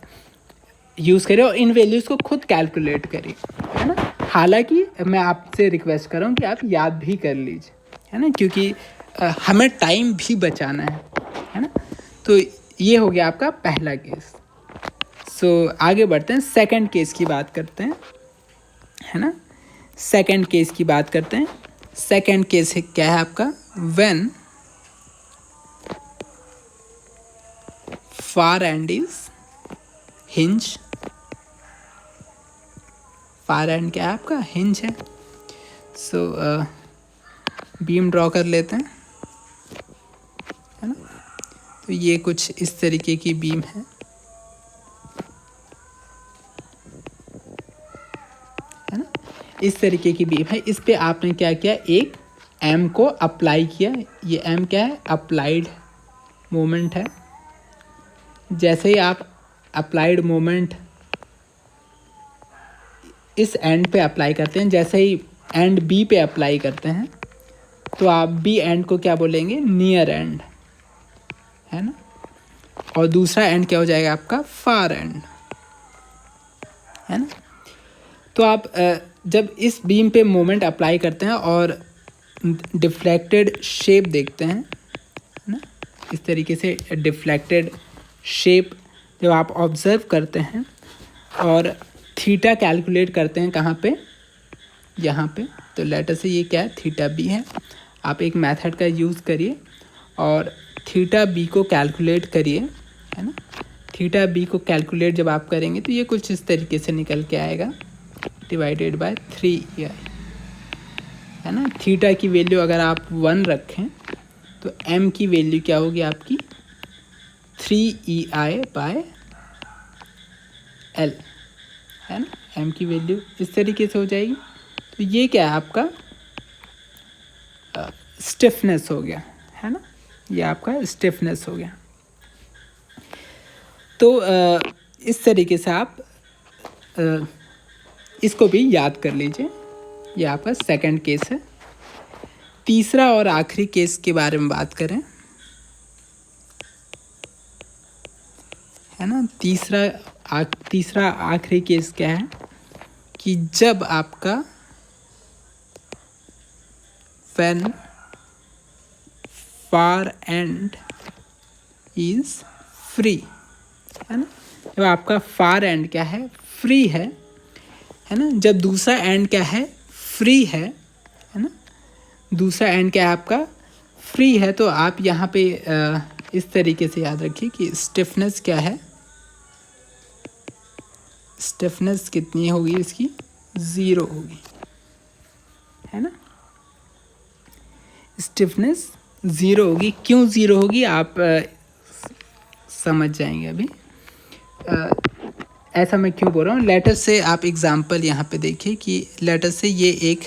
यूज़ करिए और इन वैल्यूज़ को खुद कैलकुलेट करिए, है ना। हालांकि मैं आपसे रिक्वेस्ट कर रहा हूँ कि आप याद भी कर लीजिए, है ना, क्योंकि हमें टाइम भी बचाना है ना। तो ये हो गया आपका पहला केस। सो आगे बढ़ते हैं, सेकंड केस की बात करते हैं, है ना। सेकंड केस की बात करते हैं। सेकंड केस क्या है आपका, when far and is hinge. Far and क्या है आपका, हिंज है। सो बीम ड्रॉ कर लेते हैं, है ना। तो ये कुछ इस तरीके की बीम है ना, इस तरीके की बीम है। इस पे आपने क्या किया, एक एम को अप्लाई किया। ये एम क्या है, अप्लाइड मोमेंट है। जैसे ही आप अप्लाइड मोमेंट इस एंड पे अप्लाई करते हैं, जैसे ही एंड बी पे अप्लाई करते हैं तो आप बी एंड को क्या बोलेंगे, नियर एंड, है ना। और दूसरा एंड क्या हो जाएगा आपका, फार एंड, है ना। तो आप जब इस बीम पे मोमेंट अप्लाई करते हैं और डिफ्लेक्टेड शेप देखते हैं, है ना, इस तरीके से डिफ्लेक्टेड शेप जब आप ऑब्ज़र्व करते हैं और थीटा कैलकुलेट करते हैं कहाँ पे, यहाँ पे, तो लेटर से ये क्या है, थीटा बी है। आप एक मेथड का यूज़ करिए और थीटा बी को कैलकुलेट करिए, है ना। थीटा बी को कैलकुलेट जब आप करेंगे तो ये कुछ इस तरीके से निकल के आएगा, डिवाइडेड बाय 3 है ना। थीटा की वैल्यू अगर आप 1 रखें तो एम की वैल्यू क्या होगी आपकी, 3EI/L है ना, m की वैल्यू इस तरीके से हो जाएगी। तो ये क्या है आपका स्टिफनेस हो गया, है ना, ये आपका स्टिफनेस हो गया। तो इस तरीके से आप इसको भी याद कर लीजिए। ये आपका सेकंड केस है। तीसरा और आखिरी केस के बारे में बात करें, है ना। तीसरा आखिरी केस क्या है कि जब आपका when far end is free, है ना, जब आपका फार एंड क्या है, फ्री है ना, जब दूसरा एंड क्या है, फ्री है ना, दूसरा एंड क्या है आपका फ्री है। तो आप यहाँ पे इस तरीके से याद रखिए कि स्टिफनेस क्या है, स्टिफनेस कितनी होगी इसकी, 0 होगी, है ना, स्टिफनेस 0 होगी। क्यों 0 होगी आप समझ जाएंगे अभी। ऐसा मैं क्यों बोल रहा हूँ, लेटर से आप एग्जांपल यहाँ पे देखिए कि लेटर से ये एक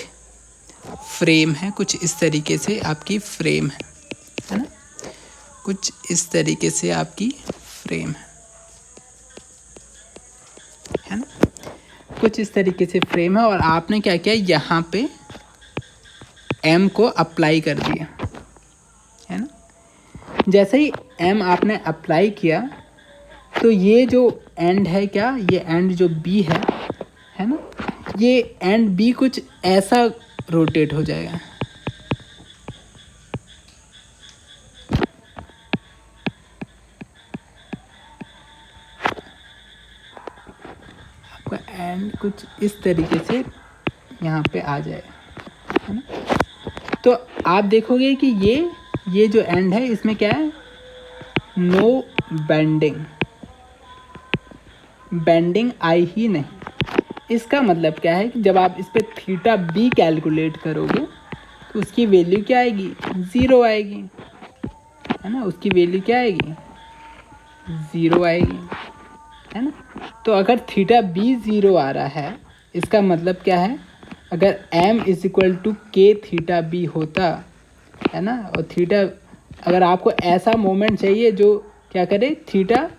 फ्रेम है, कुछ इस तरीके से आपकी फ्रेम है ना, कुछ इस तरीके से आपकी फ्रेम है ना, कुछ इस तरीके से फ्रेम है। और आपने क्या किया, यहाँ पे m को अप्लाई कर दिया, है ना। जैसे ही m आपने अप्लाई किया तो ये जो एंड है क्या, ये एंड जो b है ना, ये एंड b कुछ ऐसा रोटेट हो जाएगा, आपका एंड कुछ इस तरीके से यहाँ पे आ जाएगा, है ना। तो आप देखोगे कि ये जो एंड है इसमें क्या है, नो बेंडिंग आई ही नहीं। इसका मतलब क्या है कि जब आप इस पे थीटा बी कैलकुलेट करोगे तो उसकी वैल्यू क्या आएगी, 0 आएगी, है ना, उसकी वैल्यू क्या आएगी, 0 आएगी, है ना। तो अगर थीटा बी 0 आ रहा है, इसका मतलब क्या है, अगर m इज इक्वल टू के थीटा बी होता, है ना, और थीटा अगर आपको ऐसा मोमेंट चाहिए जो क्या करे, थीटा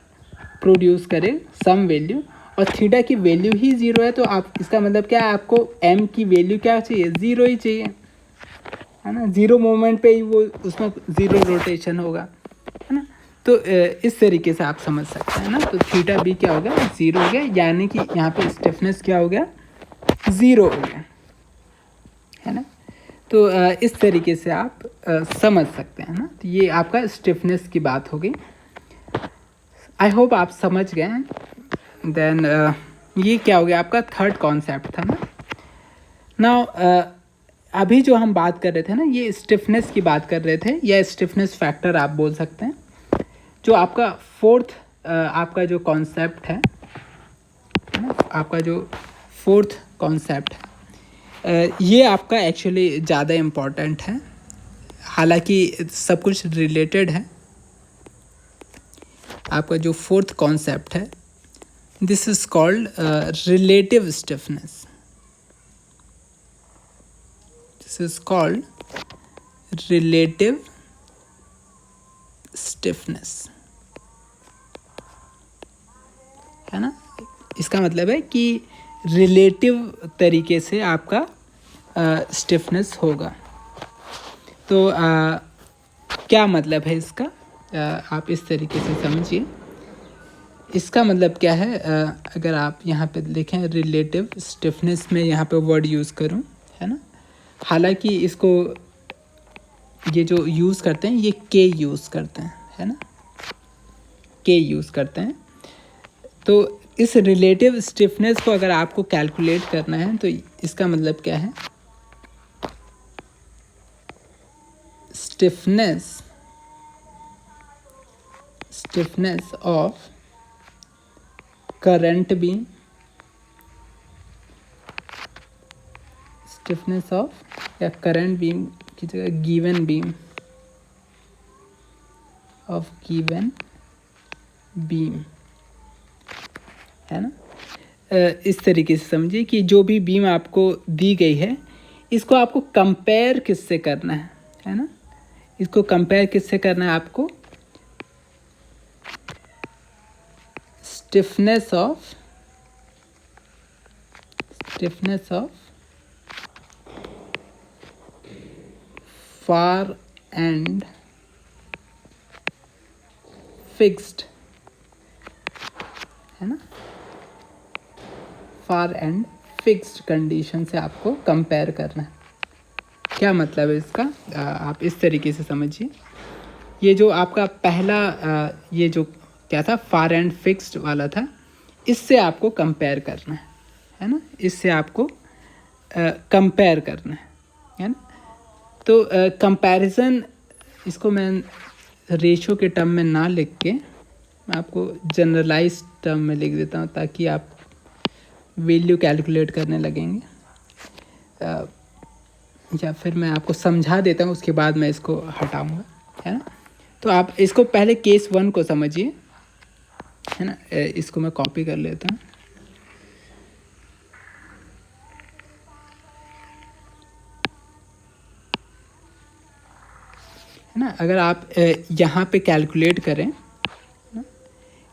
प्रोड्यूस करे सम वैल्यू, और थीटा की वैल्यू ही 0 है, तो आप इसका मतलब क्या है, आपको m की वैल्यू क्या चाहिए, 0 ही चाहिए, है ना। 0 मोमेंट पे ही वो उसमें 0 रोटेशन होगा, है ना। तो इस तरीके से आप समझ सकते हैं ना। तो थीटा बी क्या हो गया, 0 हो गया, यानी कि यहाँ पे स्टिफनेस क्या हो गया, 0 हो गया, है ना। तो इस तरीके से आप समझ सकते हैं ना। तो ये आपका स्टिफनेस की बात हो गई। आई होप आप समझ गए हैं। देन ये क्या हो गया, आपका थर्ड कॉन्सेप्ट था ना। नाउ अभी जो हम बात कर रहे थे ना, ये स्टिफनेस की बात कर रहे थे, या स्टिफनेस फैक्टर आप बोल सकते हैं। जो आपका फोर्थ आपका जो कॉन्सेप्ट है ना, आपका जो फोर्थ कॉन्सेप्ट है, ये आपका एक्चुअली ज़्यादा इम्पॉर्टेंट है, हालांकि सब कुछ रिलेटेड है। आपका जो फोर्थ कॉन्सेप्ट है, this is called relative stiffness. This is called relative stiffness, है ना। इसका मतलब है कि रिलेटिव तरीके से आपका स्टिफनेस होगा। तो क्या मतलब है इसका, आप इस तरीके से समझिए। इसका मतलब क्या है, अगर आप यहाँ पे देखें रिलेटिव स्टिफनेस में यहाँ पे वर्ड यूज़ करूँ, है ना, हालांकि इसको ये जो यूज़ करते हैं ये के यूज़ करते हैं, है ना, के यूज़ करते हैं। तो इस रिलेटिव स्टिफनेस को अगर आपको कैलकुलेट करना है तो इसका मतलब क्या है, stiffness of current beam, stiffness of या करंट बीम की जगह given beam of given beam, है ना। इस तरीके से समझिए कि जो भी बीम आपको दी गई है इसको आपको कंपेयर किससे करना है ना। इसको कंपेयर किससे करना है आपको, stiffness of far and fixed, है ना। फार एंड फिक्स्ड कंडीशन से आपको कंपेयर करना है। क्या मतलब है इसका, आप इस तरीके से समझिए। ये जो आपका पहला ये जो क्या था, फार एंड फिक्स्ड वाला था, इससे आपको कंपेयर करना है ना। इससे आपको कंपेयर करना है ना। तो कंपैरिजन, इसको मैं रेशो के टर्म में ना लिख के मैं आपको जनरलाइज टर्म में लिख देता हूँ ताकि आप वैल्यू कैलकुलेट करने लगेंगे। या फिर मैं आपको समझा देता हूँ, उसके बाद मैं इसको हटाऊँगा, है ना। तो आप इसको पहले केस 1 को समझिए, है ना। इसको मैं कॉपी कर लेता हूँ, है ना। अगर आप यहाँ पे कैलकुलेट करें,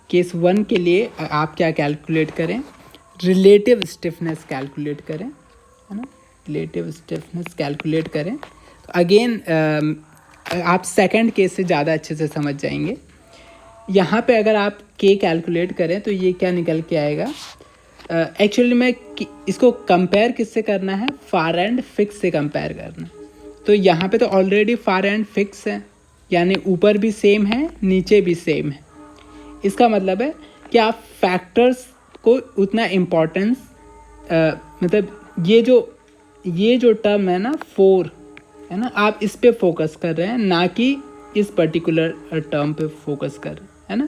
केस 1 के लिए आप क्या कैलकुलेट करें, रिलेटिव स्टिफनेस कैलकुलेट करें, है ना। रिलेटिव स्टिफनेस कैलकुलेट करें तो अगेन आप सेकंड केस से ज़्यादा अच्छे से समझ जाएंगे। यहाँ पे अगर आप के कैलकुलेट करें तो ये क्या निकल के आएगा, एक्चुअली में इसको कंपेयर किससे करना है, फार एंड फिक्स से कंपेयर करना। तो यहाँ पे तो ऑलरेडी फार एंड फिक्स है, यानी ऊपर भी सेम है नीचे भी सेम है। इसका मतलब है कि आप फैक्टर्स को उतना इम्पोर्टेंस, मतलब ये जो टर्म है ना 4, है ना, आप इस पे फोकस कर रहे हैं, ना कि इस पर्टिकुलर टर्म पे फोकस कर रहे हैं, है ना।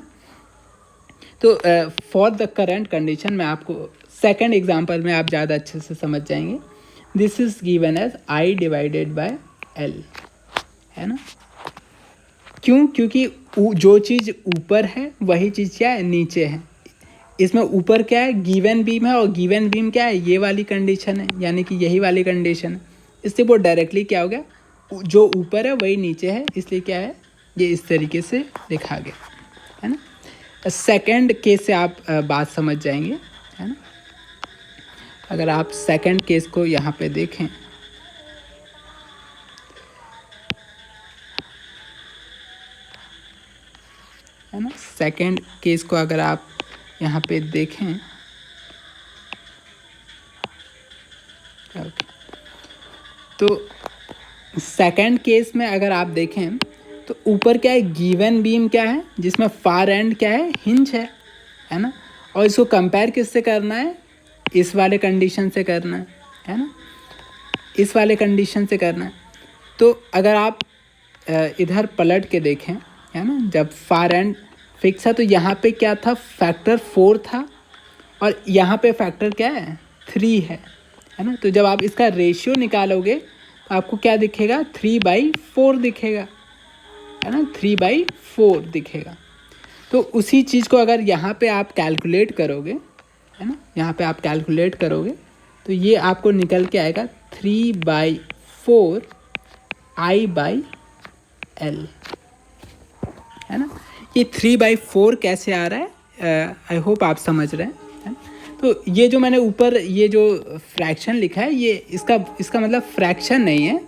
तो फॉर द करंट कंडीशन में आपको सेकंड एग्जांपल में आप ज़्यादा अच्छे से समझ जाएंगे। This is given as I divided by L, है ना। क्यों, क्योंकि जो चीज़ ऊपर है वही चीज़ क्या है, नीचे है। इसमें ऊपर क्या है, गिवन बीम है, और गिवन बीम क्या है, ये वाली कंडीशन है, यानी कि यही वाली कंडीशन है। इससे वो डायरेक्टली क्या हो गया, जो ऊपर है वही नीचे है, इसलिए क्या है, ये इस तरीके से लिखा गया, है ना। सेकंड केस से आप बात समझ जाएंगे, है ना। अगर आप सेकंड केस को यहाँ पे देखें, है ना, सेकंड केस को अगर आप यहाँ पे देखें, ओके, तो सेकंड केस में अगर आप देखें तो ऊपर क्या है, गिवन बीम क्या है, जिसमें फार एंड क्या है, हिंज है ना। और इसको कंपेयर किससे करना है, इस वाले कंडीशन से करना है ना, इस वाले कंडीशन से करना है। तो अगर आप इधर पलट के देखें, है ना, जब फार एंड फिक्स है तो यहाँ पे क्या था, फैक्टर 4 था, और यहाँ पे फैक्टर क्या है, 3 है ना। तो जब आप इसका रेशियो निकालोगे तो आपको क्या दिखेगा, 3/4 दिखेगा, है ना, 3/4 दिखेगा। तो उसी चीज़ को अगर यहाँ पे आप कैलकुलेट करोगे, है ना, यहाँ पे आप कैलकुलेट करोगे तो ये आपको निकल के आएगा 3/4 I/L, है ना। ये 3/4 कैसे आ रहा है, आई होप आप समझ रहे हैं, है ना? तो ये जो मैंने ऊपर ये जो फ्रैक्शन लिखा है, ये इसका मतलब फ्रैक्शन नहीं है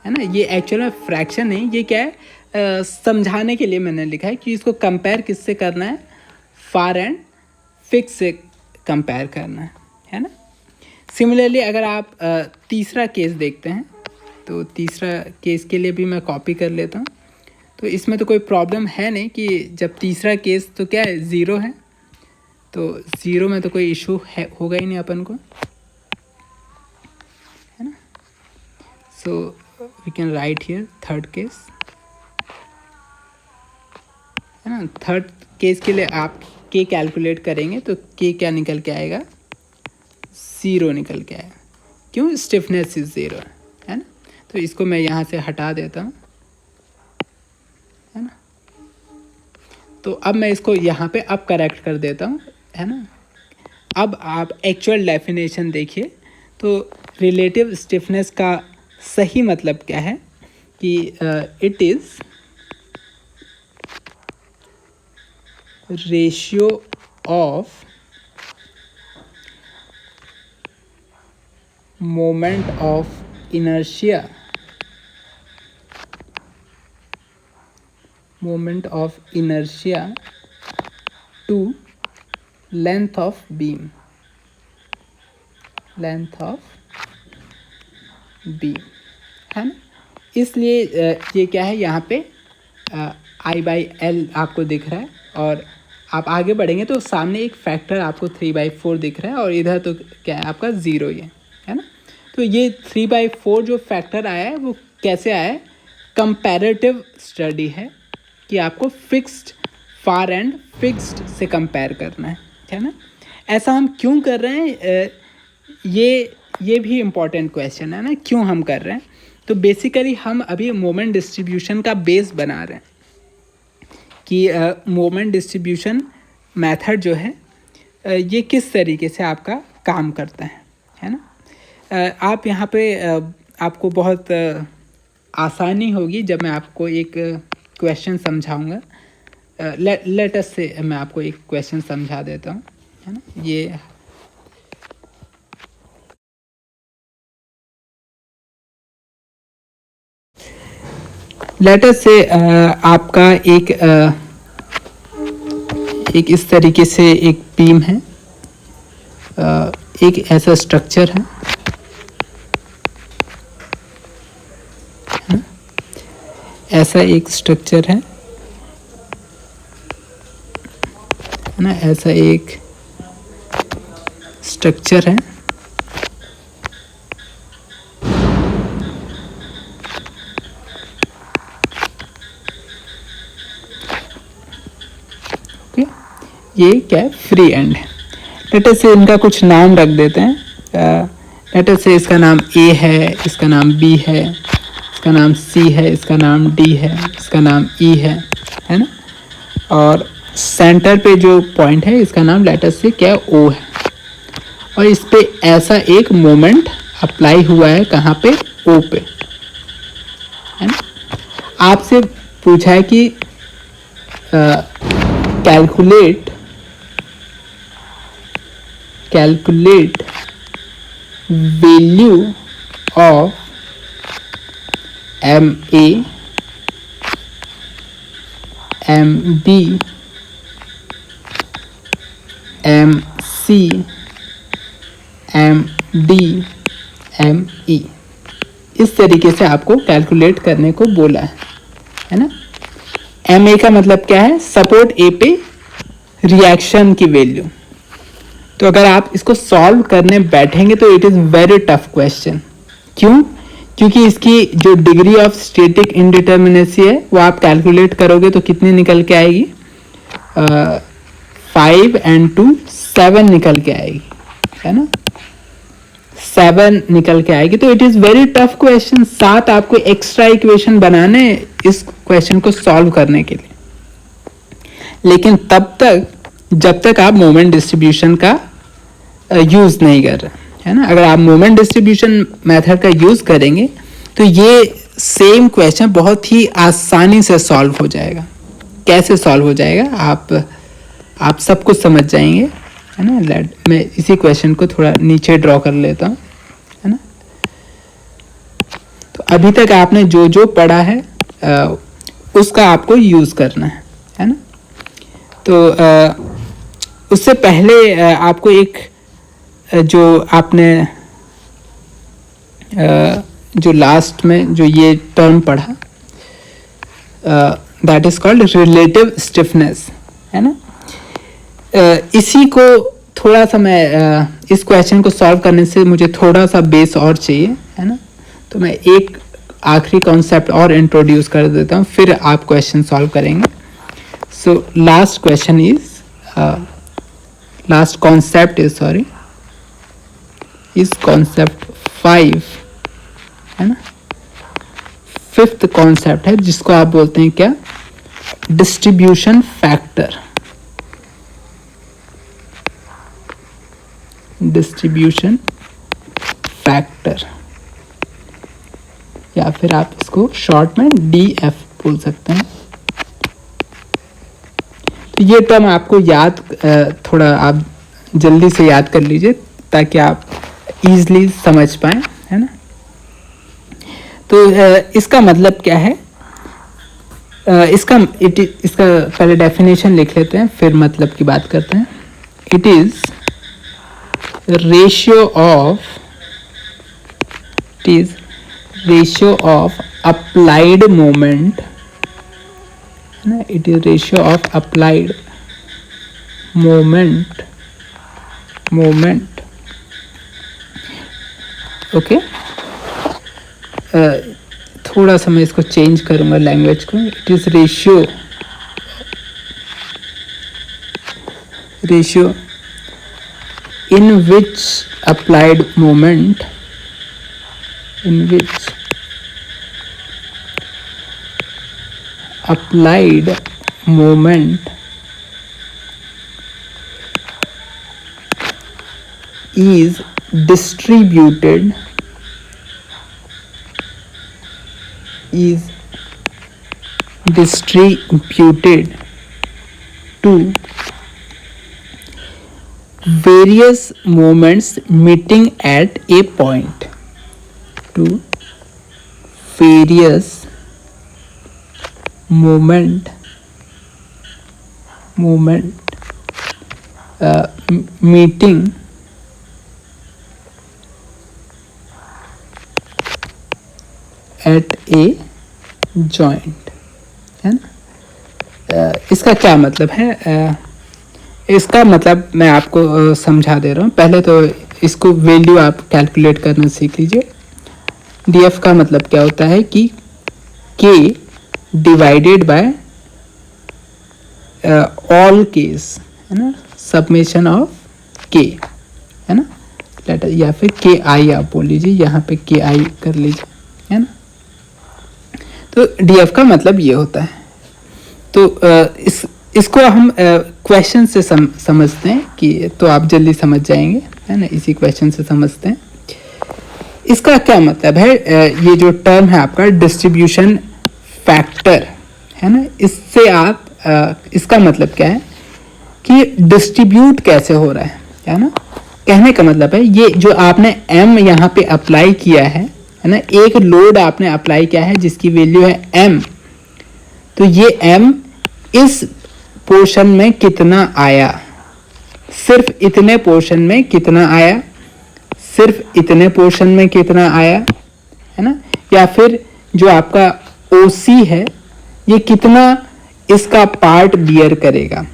ना। ये एक्चुअल में फ्रैक्शन नहीं, ये क्या है, समझाने के लिए मैंने लिखा है कि इसको कंपेयर किससे करना है, फार एंड फिक्स से कंपेयर करना है ना। सिमिलरली अगर आप तीसरा केस देखते हैं तो तीसरा केस के लिए भी मैं कॉपी कर लेता हूँ। तो इसमें तो कोई प्रॉब्लम है नहीं कि जब तीसरा केस तो क्या है, 0 है, तो 0 में तो कोई इशू है होगा ही नहीं अपन को, है ना। So we can write here third case, है ना। थर्ड केस के लिए आप के कैलकुलेट करेंगे तो के क्या निकल के आएगा, 0 निकल के आएगा। क्यों, स्टिफनेस इज 0 है ना। तो इसको मैं यहाँ से हटा देता हूँ, है ना। तो अब मैं इसको यहाँ पे अब करेक्ट कर देता हूँ, है ना। अब आप एक्चुअल डेफिनेशन देखिए। तो रिलेटिव स्टिफनेस का सही मतलब क्या है कि it is ratio of moment of inertia to length of beam, है ना। इसलिए ये क्या है, यहाँ पे I/L आपको दिख रहा है, और आप आगे बढ़ेंगे तो सामने एक फैक्टर आपको 3/4 दिख रहा है, और इधर तो क्या है आपका 0 ही है ना। तो ये 3/4 जो फैक्टर आया है वो कैसे आया है, कंपैरेटिव स्टडी है कि आपको फिक्स्ड फार एंड फिक्स्ड से कंपेयर करना है ना। ऐसा हम क्यों कर रहे हैं, ये भी इम्पॉर्टेंट क्वेश्चन है ना, क्यों हम कर रहे हैं। तो बेसिकली हम अभी मोमेंट डिस्ट्रीब्यूशन का बेस बना रहे हैं कि मोमेंट डिस्ट्रीब्यूशन मेथड जो है ये किस तरीके से आपका काम करता है ना। आप यहाँ पे आपको बहुत आसानी होगी जब मैं आपको एक क्वेश्चन समझाऊंगा। लेट अस से मैं आपको एक क्वेश्चन समझा देता हूँ, है ना। ये लेट अस से आपका एक इस तरीके से एक बीम है, एक ऐसा स्ट्रक्चर है, ऐसा एक स्ट्रक्चर है ना, ऐसा एक स्ट्रक्चर है। ओके, ये क्या है, फ्री एंड है। लेट अस से इनका कुछ नाम रख देते हैं। लेट अस से इसका नाम A है, इसका नाम B है, इसका नाम C है, इसका नाम D है, इसका नाम E है ना। और सेंटर पे जो पॉइंट है इसका नाम लेट अस से क्या है, O है, और इस पे ऐसा एक मोमेंट अप्लाई हुआ है, कहाँ पे, O पे, है ना। आपसे पूछा है कि calculate value of MA, MB, MC, MD, ME। इस तरीके से आपको कैलकुलेट करने को बोला है ना। MA का मतलब क्या है, सपोर्ट A पे रिएक्शन की वैल्यू। तो अगर आप इसको सॉल्व करने बैठेंगे तो it is very tough question. क्यों? क्योंकि इसकी जो डिग्री ऑफ स्टैटिक इनडिटर्मिनेसी है वो आप कैलकुलेट करोगे तो कितनी निकल के आएगी, 5 and 2 7 निकल के आएगी, है ना, 7 निकल के आएगी। तो it is very tough question. 7 आपको एक्स्ट्रा इक्वेशन बनाने इस क्वेश्चन को सॉल्व करने के लिए। लेकिन तब तक जब तक आप मोमेंट डिस्ट्रीब्यूशन का यूज़ नहीं कर रहे, है ना। अगर आप मोमेंट डिस्ट्रीब्यूशन मेथड का यूज़ करेंगे तो ये सेम क्वेश्चन बहुत ही आसानी से सॉल्व हो जाएगा। कैसे सॉल्व हो जाएगा आप सब कुछ समझ जाएंगे, है ना। मैं इसी क्वेश्चन को थोड़ा नीचे ड्रॉ कर लेता हूँ, है ना। तो अभी तक आपने जो जो पढ़ा है उसका आपको यूज़ करना है ना। तो उससे पहले आपको एक जो आपने जो लास्ट में जो ये टर्म पढ़ा, that is called relative stiffness, है ना। इसी को थोड़ा सा मैं इस क्वेश्चन को सॉल्व करने से मुझे थोड़ा सा बेस और चाहिए, है ना। तो मैं एक आखिरी कॉन्सेप्ट और इंट्रोड्यूस कर देता हूँ, फिर आप क्वेश्चन सॉल्व करेंगे। So last question is last concept is concept 5, है ना। 5th कॉन्सेप्ट है जिसको आप बोलते हैं क्या, डिस्ट्रीब्यूशन फैक्टर, डिस्ट्रीब्यूशन फैक्टर, या फिर आप इसको शॉर्ट में DF बोल सकते हैं। तो ये टर्म आपको याद, थोड़ा आप जल्दी से याद कर लीजिए ताकि आप इजीली समझ पाएं, है ना। तो इसका मतलब क्या है, इसका पहले डेफिनेशन लिख लेते हैं फिर मतलब की बात करते हैं। It is ratio of applied moment, है ना। It is ratio of applied moment, okay. थोड़ा सा मैं इसको चेंज करूंगा लैंग्वेज को। It is ratio in which applied moment is distributed to various moments meeting at a point, to various meeting at a joint, है ना। इसका क्या मतलब है, इसका मतलब मैं आपको समझा दे रहा हूँ। पहले तो इसको वैल्यू आप कैलकुलेट करना सीख लीजिए। DF का मतलब क्या होता है कि K divided bye all case, है ना, सब्मेशन ऑफ K, है ना, लेटर, या फिर KI आप बोल लीजिए, यहाँ पे KI कर लीजिए, है ना। तो DF का मतलब ये होता है। तो इसको हम क्वेश्चन से समझते हैं कि, तो आप जल्दी समझ जाएंगे, है ना। इसी क्वेश्चन से समझते हैं इसका क्या मतलब है। ये जो टर्म है आपका डिस्ट्रीब्यूशन फैक्टर, है ना, इससे आप इसका मतलब क्या है कि डिस्ट्रीब्यूट कैसे हो रहा है ना। कहने का मतलब है ये जो आपने M यहाँ पे अप्लाई किया है ना, एक लोड आपने अप्लाई किया है जिसकी वैल्यू है M, तो ये M इस पोर्शन में कितना आया, सिर्फ इतने पोर्शन में कितना आया, सिर्फ इतने पोर्शन में कितना आया, है ना, या फिर जो आपका OC है ये कितना इसका पार्ट बियर करेगा।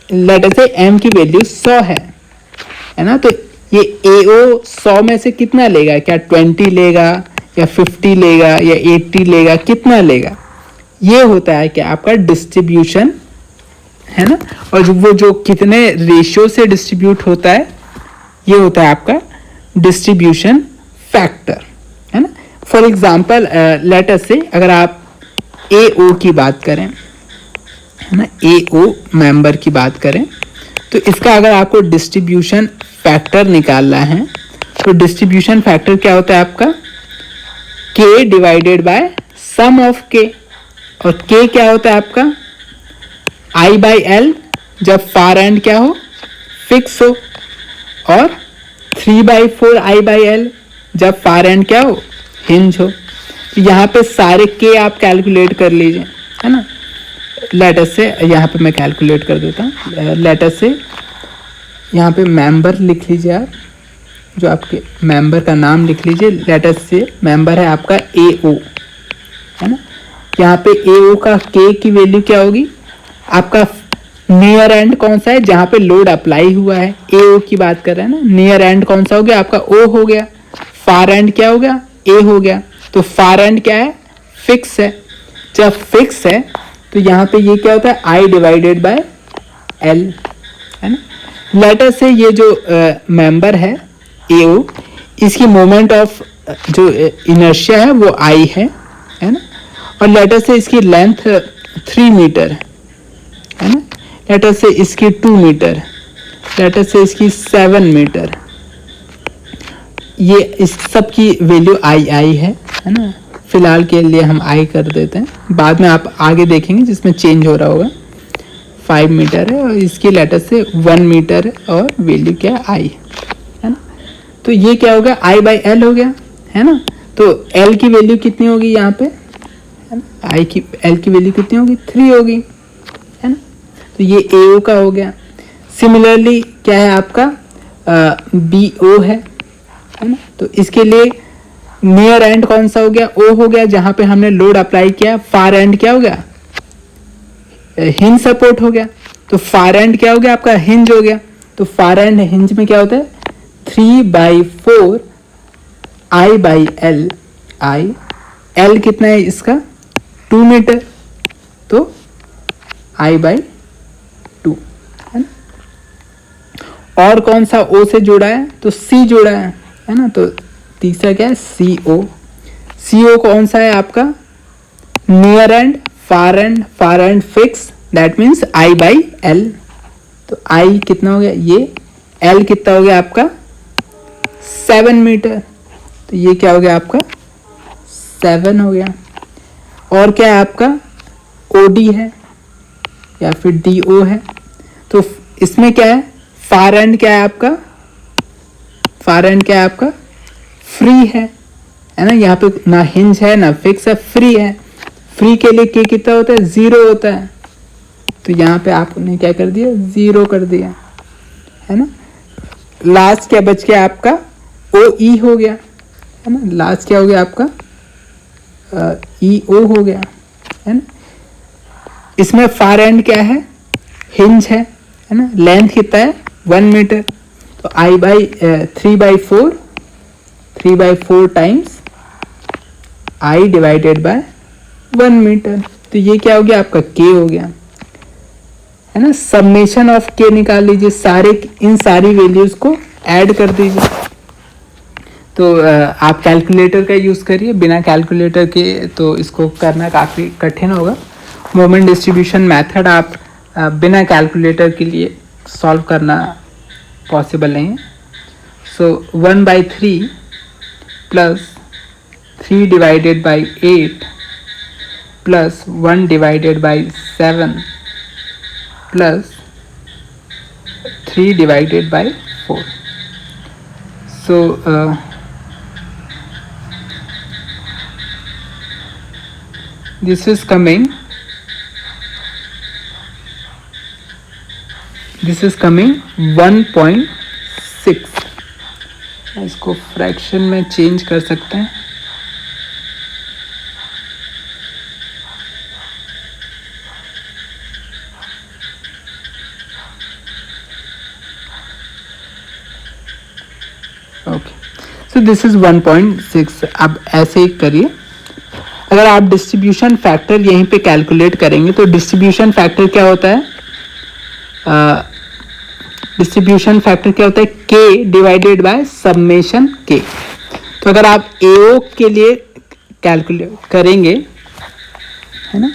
लेट अस से M की वैल्यू 100 है ना, तो ये AO 100 में से कितना लेगा, क्या 20 लेगा या 50 लेगा या 80 लेगा, कितना लेगा, ये होता है कि आपका डिस्ट्रीब्यूशन, है ना। और वो जो कितने रेशियो से डिस्ट्रीब्यूट होता है ये होता है आपका डिस्ट्रीब्यूशन फैक्टर, है ना। फॉर एग्जांपल लेट अस से अगर आप AO की बात करें, है ना, AO मेंबर की बात करें, तो इसका अगर आपको डिस्ट्रीब्यूशन फैक्टर निकालना है तो डिस्ट्रीब्यूशन फैक्टर क्या होता है आपका K divided by sum of K, और K क्या होता है आपका I बाई L जब फार एंड क्या हो, फिक्स हो, और 3/4 I बाई L जब फार एंड क्या हो, हिंज हो। यहाँ पे सारे K आप कैलकुलेट कर लीजिए, है ना। लेट अस से यहाँ पे मैं कैलकुलेट कर देता हूँ। लेट अस से यहाँ पे मेंबर लिख लीजिए आप, जो आपके मेंबर का नाम लिख लीजिए। लेट अस से मेंबर है आपका AO, है ना। यहाँ पे AO का K की वैल्यू क्या होगी, आपका नियर एंड कौन सा है जहाँ पे लोड अप्लाई हुआ है, AO की बात कर रहे हैं ना। नियर एंड कौन सा हो गया आपका O हो गया, फार एंड क्या हो गया A हो गया। तो फार एंड क्या है, फिक्स है। जब फिक्स है तो यहाँ पे ये क्या होता है I डिवाइडेड बाय L, है ना। लेटर से ये जो मेंबर है AO, इसकी मोमेंट ऑफ जो इनर्शिया है वो I है ना। और लेटर से इसकी लेंथ 3 मीटर है ना, लेट अस से इसकी 2 मीटर, लेट अस से इसकी 7 मीटर, ये इस सब की वैल्यू आई है ना। फिलहाल के लिए हम आई कर देते हैं, बाद में आप आगे देखेंगे जिसमें चेंज हो रहा होगा। 5 मीटर है और इसकी लेटर से 1 मीटर है और वैल्यू क्या है आई है ना। तो ये क्या हो गया, आई बाई एल हो गया है ना। तो एल की वैल्यू कितनी होगी यहाँ पे है ना, आई की एल की वैल्यू कितनी होगी, 3 होगी है ना। तो ये ए ओ का हो गया। सिमिलरली क्या है आपका बी ओ है ना। तो इसके लिए नियर एंड कौन सा हो गया, ओ हो गया, जहां पे हमने लोड अप्लाई किया। फार एंड क्या हो गया, हिंज सपोर्ट हो गया। तो फार एंड क्या हो गया आपका, हिंज हो गया। तो फार एंड हिंज में क्या होता है, 3/4 आई बाई एल। आई एल कितना है इसका, 2 मीटर, तो आई बाई 2 है ना। और कौन सा ओ से जोड़ा है, तो सी जोड़ा है ना। तो तीसरा क्या है, सी ओ। सी ओ कौन सा है आपका, near and, far end fix, that means I by L. तो आई कितना हो गया ये, एल कितना हो गया आपका 7 मीटर, तो ये क्या हो गया आपका 7 हो गया। और क्या है आपका ओडी है या फिर डी ओ है। तो इसमें क्या है, फार एंड क्या है आपका, फार एंड क्या है आपका फ्री है ना। यहाँ पे ना हिंज है ना फिक्स है, फ्री है। फ्री के लिए के कितना होता है, 0 होता है। तो यहाँ पे आपने क्या कर दिया, 0 कर दिया है ना। लास्ट क्या बच गया आपका, ओ ई हो गया है ना। लास्ट क्या हो गया आपका ई ओ हो गया है ना। इसमें फार एंड क्या है, हिंज है ना। लेंथ कितना है 1 मीटर, तो I by 3/4 times I divided by 1 metre. तो ये क्या हो गया आपका के हो गया है ना। समेशन ऑफ के निकाल लीजिए, सारे इन सारी वैल्यूज को ऐड कर दीजिए। तो आप कैलकुलेटर का यूज़ करिए, बिना कैलकुलेटर के तो इसको करना काफ़ी कठिन होगा। मोमेंट डिस्ट्रीब्यूशन मेथड आप बिना कैलकुलेटर के लिए सॉल्व करना पॉसिबल नहीं है। सो 1/3 plus 3 divided by 8 plus 1 divided by 7 plus 3 divided by 4. So this is coming 1.6. इसको फ्रैक्शन में चेंज कर सकते हैं. Okay, so this is 1.6. अब ऐसे ही करिए. अगर आप डिस्ट्रीब्यूशन फैक्टर यहीं पे कैलकुलेट करेंगे तो डिस्ट्रीब्यूशन फैक्टर क्या होता है, डिस्ट्रीब्यूशन फैक्टर क्या होता है, के डिवाइडेड बाय समेशन के. तो अगर आप एओ के लिए कैलकुलेट करेंगे है ना,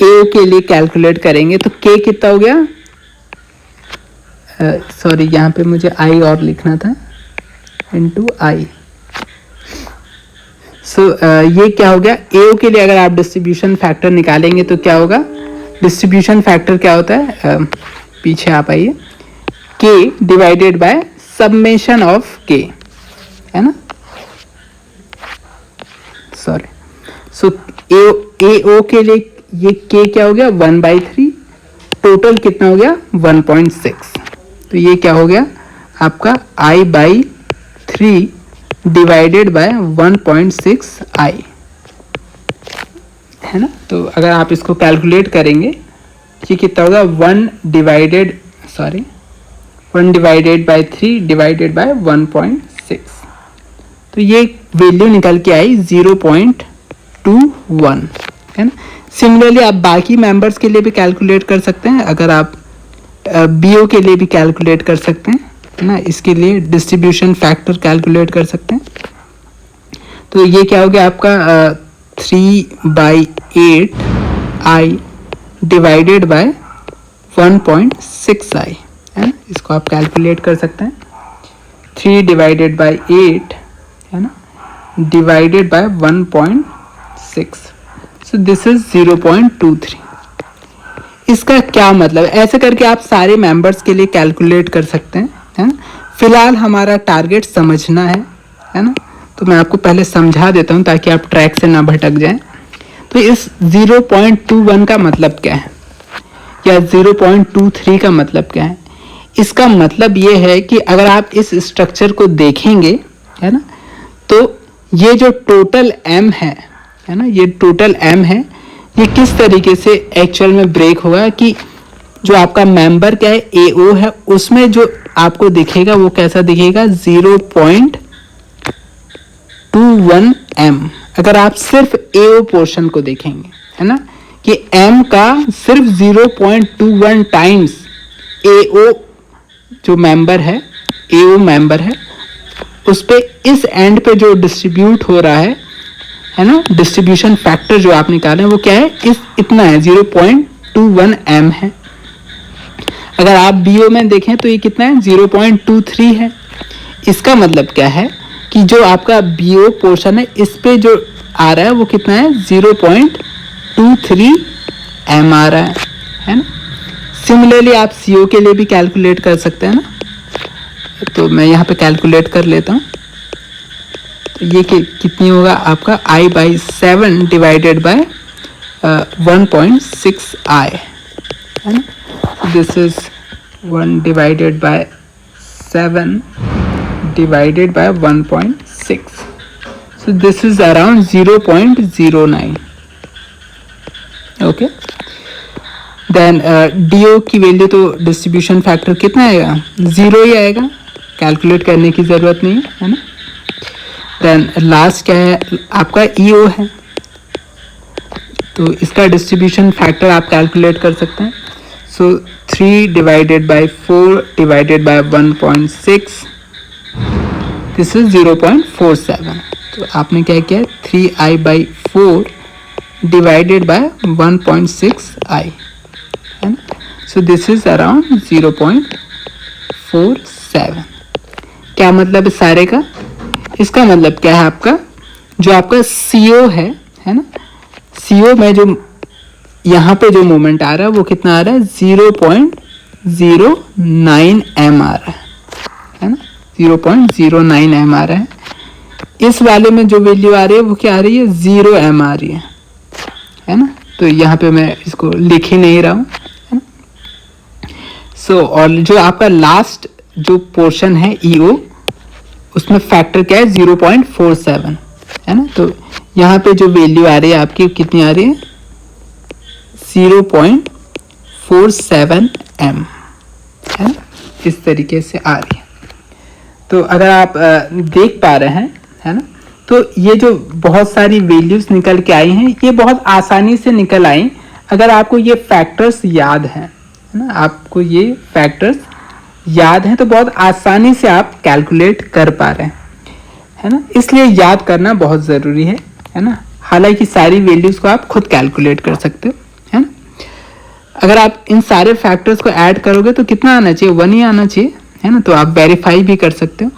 एओ के लिए कैलकुलेट करेंगे तो के कितना हो गया, सॉरी यहाँ पे मुझे आई और लिखना था, इनटू आई. सो ये क्या हो गया, एओ के लिए अगर आप डिस्ट्रीब्यूशन फैक्टर निकालेंगे तो क्या होगा, डिस्ट्रीब्यूशन फैक्टर क्या होता है, पीछे आप आइए, के डिवाइडेड बाय समेशन ऑफ के है ना, सॉरी. सो एओ के लिए ये के क्या हो गया 1/3, टोटल कितना हो गया 1.6. तो ये क्या हो गया आपका I/3 डिवाइडेड बाय 1.6 आई है ना. तो अगर आप इसको कैलकुलेट करेंगे ये कितना होगा 1 डिवाइडेड बाय 3 डिवाइडेड बाय 1.6. तो ये वैल्यू निकल के आई 0.21 है ना. सिमिलरली आप बाकी मेंबर्स के लिए भी कैलकुलेट कर सकते हैं. अगर आप बीओ के लिए भी कैलकुलेट कर सकते हैं है ना, इसके लिए डिस्ट्रीब्यूशन फैक्टर कैलकुलेट कर सकते हैं. तो ये क्या हो गया आपका 3/8 आई डिवाइडेड बाय 1.6i है ना, इसको आप कैलकुलेट कर सकते हैं। 3 डिवाइडेड बाय 8 है ना, divided by 1.6, so this is 0.23। इसका क्या मतलब, ऐसे करके आप सारे मेंबर्स के लिए कैलकुलेट कर सकते हैं, है ना। फिलहाल हमारा टारगेट समझना है ना, तो मैं आपको पहले समझा देता हूँ ताकि आप ट्रैक से ना भटक जाएं। तो इस 0.21 का मतलब क्या है या 0.23 का मतलब क्या है? इसका मतलब ये है कि अगर आप इस स्ट्रक्चर को देखेंगे, है ना, तो ये जो टोटल m है ना, ये टोटल m है, ये किस तरीके से एक्चुअल में ब्रेक होगा कि जो आपका मेंबर क्या है AO है, उसमें जो आपको दिखेगा वो कैसा दिखेगा 0.21m। अगर आप सिर्फ AO पोर्शन को देखेंगे, है ना, कि m का सिर्फ 0.21 टाइम्स AO जो मेंबर है, AO मेंबर है, उस पे इस एंड पे जो डिस्ट्रीब्यूट हो रहा है ना, डिस्ट्रीब्यूशन फैक्टर जो आप निकाले हैं वो क्या है, इस इतना है 0.21m है। अगर आप BO में देखें तो ये कितना है 0.23 है। इसका मतलब क्या है कि जो आपका BO पोर्शन है इस पे जो आ रहा है वो कितना है 0.23m आ रहा है ना। सिमिलरली आप CO के लिए भी कैलकुलेट कर सकते हैं ना, तो मैं यहाँ पे कैलकुलेट कर लेता हूँ। तो ये कितनी होगा आपका I/7 डिवाइडेड बाय 1.6i है ना। This is 1 divided by 7 divided by 1.6, so this is around 0.09। Okay, then DO की वैल्यू तो डिस्ट्रीब्यूशन फैक्टर कितना आएगा 0 ही आएगा, कैलकुलेट करने की ज़रूरत नहीं है ना। देन लास्ट क्या है आपका EO है, तो इसका डिस्ट्रीब्यूशन फैक्टर आप कैलकुलेट कर सकते हैं। सो 3 divided by 4 divided by 1.6, this is 0.47। तो आपने क्या किया 3i/4 डिवाइडेड बाय 1.6i है ना, सो दिस इज अराउंड 0.47। क्या मतलब है सारे का? इसका मतलब क्या है आपका जो आपका CO है ना, CO में जो यहाँ पे जो मोमेंट आ रहा है वो कितना आ रहा है 0.09m आ रहा है ना, 0.09m आ रहा है। इस वाले में जो वैल्यू आ रही है वो क्या आ रही है 0m आ रही है ना। तो यहाँ पे मैं इसको लिख ही नहीं रहा हूँ, है ना। सो और जो आपका लास्ट जो पोर्शन है EO, उसमें फैक्टर क्या है 0.47 है ना। तो यहाँ पे जो वैल्यू आ रही है आपकी कितनी आ रही है 0.47m है ना, इस तरीके से आ रही है। तो अगर आप देख पा रहे हैं, है ना, तो ये जो बहुत सारी वैल्यूज निकल के आई हैं ये बहुत आसानी से निकल आई अगर आपको ये फैक्टर्स याद हैं, है ना। आपको ये फैक्टर्स याद हैं तो बहुत आसानी से आप कैलकुलेट कर पा रहे हैं, है ना। इसलिए याद करना बहुत ज़रूरी है ना। हालांकि सारी वैल्यूज़ को आप खुद कैलकुलेट कर सकते हो, है ना। अगर आप इन सारे फैक्टर्स को ऐड करोगे तो कितना आना चाहिए 1 ही आना चाहिए, है ना। तो आप वेरीफाई भी कर सकते हो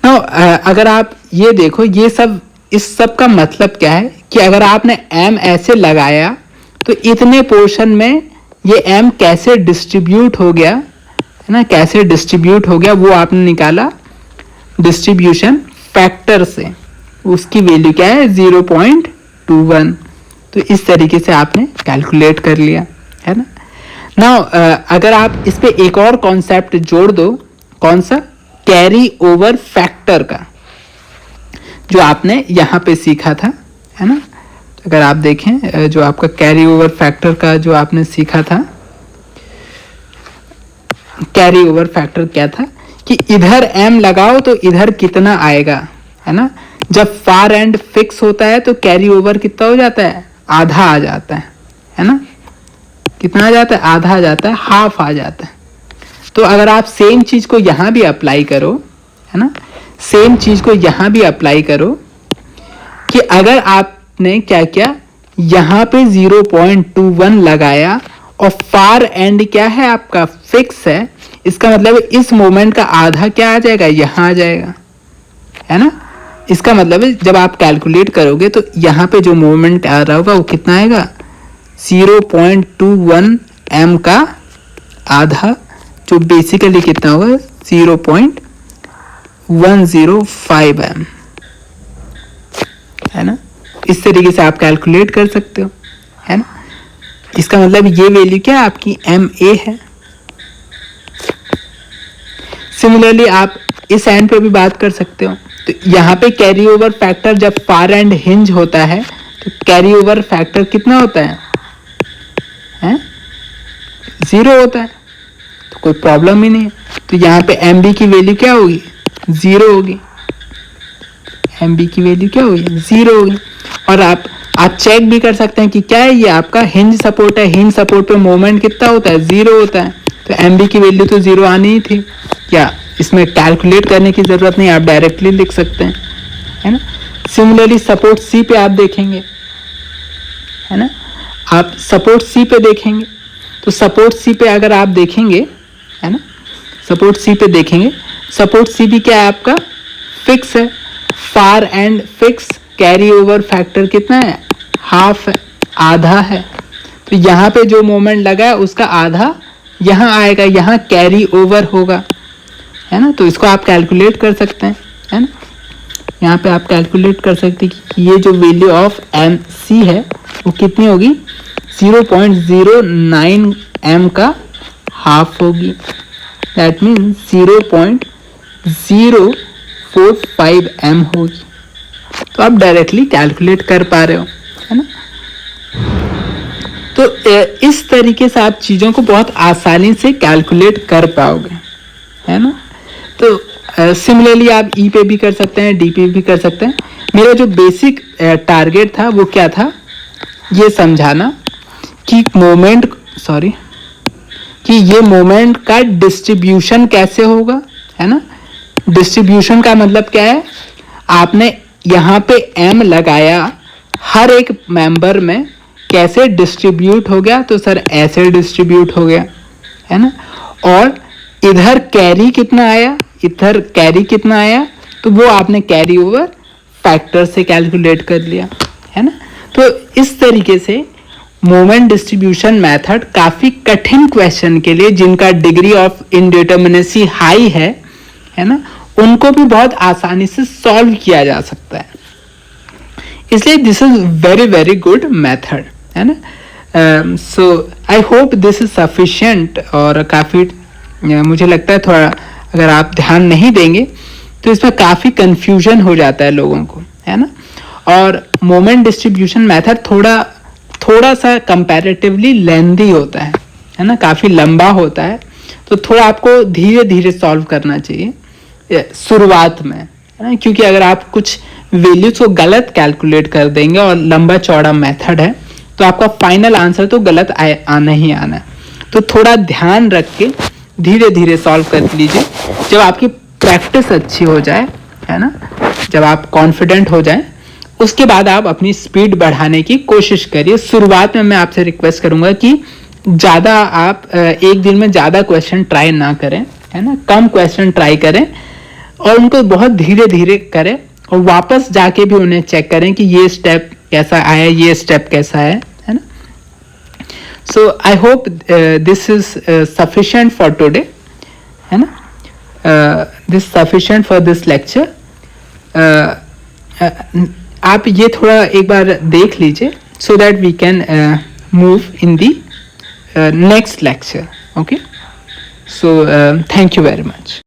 ना। अगर आप ये देखो ये सब, इस सब का मतलब क्या है कि अगर आपने m ऐसे लगाया तो इतने पोर्शन में ये m कैसे डिस्ट्रीब्यूट हो गया, है ना, कैसे डिस्ट्रीब्यूट हो गया वो आपने निकाला डिस्ट्रीब्यूशन फैक्टर से। उसकी वैल्यू क्या है 0.21। तो इस तरीके से आपने कैलकुलेट कर लिया, है ना। नाउ अगर आप इस पे एक और कॉन्सेप्ट जोड़ दो, कौन सा, कैरी ओवर फैक्टर का, जो आपने यहाँ पे सीखा था, है ना। अगर आप देखें जो आपका कैरी ओवर फैक्टर का जो आपने सीखा था, कैरी ओवर फैक्टर क्या था कि इधर m लगाओ तो इधर कितना आएगा, है ना। जब फार एंड फिक्स होता है तो कैरी ओवर कितना हो जाता है, आधा आ जाता है ना। कितना आ जाता है, आधा आ जाता है, हाफ आ जाता है। तो अगर आप सेम चीज को यहाँ भी अप्लाई करो, है ना, सेम चीज को यहाँ भी अप्लाई करो कि अगर आपने क्या किया यहाँ पे 0.21 लगाया और फार एंड क्या है आपका फिक्स है, इसका मतलब इस मोमेंट का आधा क्या आ जाएगा, यहाँ आ जाएगा, है ना। इसका मतलब है जब आप कैलकुलेट करोगे तो यहाँ पे जो मोमेंट आ रहा होगा वो कितना आएगा, 0.21 m का आधा, जो बेसिकली कितना होगा 0.105 m, है ना। इस तरीके से आप कैलकुलेट कर सकते हो, है ना। इसका मतलब ये वैल्यू क्या आपकी ma है। सिमिलरली आप इस एंड पे भी बात कर सकते हो। तो यहाँ पे कैरी ओवर फैक्टर जब फार एंड हिंज होता है तो कैरी ओवर फैक्टर कितना होता है, 0 होता है, तो कोई प्रॉब्लम ही नहीं है। तो यहाँ पे एम बी की वैल्यू क्या होगी, 0 होगी, एम बी की वैल्यू क्या होगी, 0 होगी। और आप चेक भी कर सकते हैं कि क्या है, ये आपका हिंज सपोर्ट है, हिंज सपोर्ट पे मोमेंट कितना होता है, 0 होता है, तो एम बी की वैल्यू तो 0 आनी ही थी। क्या इसमें कैलकुलेट करने की जरूरत नहीं, आप डायरेक्टली लिख सकते हैं, है ना। सिमिलरली सपोर्ट सी पे आप देखेंगे, है ना, आप सपोर्ट सी पे देखेंगे तो सपोर्ट सी पे अगर आप देखेंगे, है ना, सपोर्ट सी पे देखेंगे, सपोर्ट सी भी क्या है आपका फिक्स है, far end fix, carry over factor कितना है, हाफ है, आधा है। तो यहाँ पे जो मोमेंट लगा है उसका आधा यहाँ आएगा, यहाँ कैरी ओवर होगा, है ना। तो इसको आप कैलकुलेट कर सकते हैं, है ना। यहाँ पे आप कैलकुलेट कर सकते हैं कि ये जो वैल्यू ऑफ एम सी है वो कितनी होगी, 0.09 m का हाफ होगी, दैट मीन्स 0.045 m होगी। तो आप डायरेक्टली कैलकुलेट कर पा रहे हो, है ना। तो इस तरीके से आप चीज़ों को बहुत आसानी से कैलकुलेट कर पाओगे, है ना। तो सिमिलरली आप ई पे भी कर सकते हैं, डी पे भी कर सकते हैं। मेरा जो बेसिक टारगेट था वो क्या था, ये समझाना कि ये मोमेंट का डिस्ट्रीब्यूशन कैसे होगा, है ना। डिस्ट्रीब्यूशन का मतलब क्या है, आपने यहाँ पे m लगाया, हर एक मेंबर में कैसे डिस्ट्रीब्यूट हो गया, तो सर ऐसे डिस्ट्रीब्यूट हो गया, है ना। और इधर कैरी कितना आया, इधर कैरी कितना आया, तो वो आपने कैरी ओवर फैक्टर से कैलकुलेट कर लिया, है ना। तो इस तरीके से मोमेंट डिस्ट्रीब्यूशन मेथड काफ़ी कठिन क्वेश्चन के लिए, जिनका डिग्री ऑफ इनडिटर्मिनेसी हाई है ना, उनको भी बहुत आसानी से सॉल्व किया जा सकता है। इसलिए this is very very good method, है ना। So I hope this is sufficient. और काफ़ी मुझे लगता है थोड़ा अगर आप ध्यान नहीं देंगे तो इसमें काफ़ी कंफ्यूजन हो जाता है लोगों को, है ना। और मोमेंट डिस्ट्रीब्यूशन मेथड थोड़ा सा कंपैरेटिवली लेंदी होता है ना, काफ़ी लंबा होता है। तो थोड़ा आपको धीरे धीरे सॉल्व करना चाहिए शुरुआत में, है ना, क्योंकि अगर आप कुछ वैल्यूज को गलत कैलकुलेट कर देंगे और लंबा चौड़ा मेथड है तो आपका फाइनल आंसर तो गलत आना ही आना है। तो थोड़ा ध्यान रख के धीरे धीरे सॉल्व कर लीजिए। जब आपकी प्रैक्टिस अच्छी हो जाए, है ना, जब आप कॉन्फिडेंट हो जाए, उसके बाद आप अपनी स्पीड बढ़ाने की कोशिश करिए। शुरुआत में मैं आपसे रिक्वेस्ट करूंगा कि ज़्यादा आप एक दिन में ज़्यादा क्वेश्चन ट्राई ना करें, है ना, कम क्वेश्चन ट्राई करें और उनको बहुत धीरे धीरे करें और वापस जाके भी उन्हें चेक करें कि ये स्टेप कैसा आया, ये स्टेप कैसा है ना। So I hope this is sufficient for today, है ना, this sufficient for this lecture. आप ये थोड़ा एक बार देख लीजिए so that we can move in the next lecture. Okay, so thank you very much.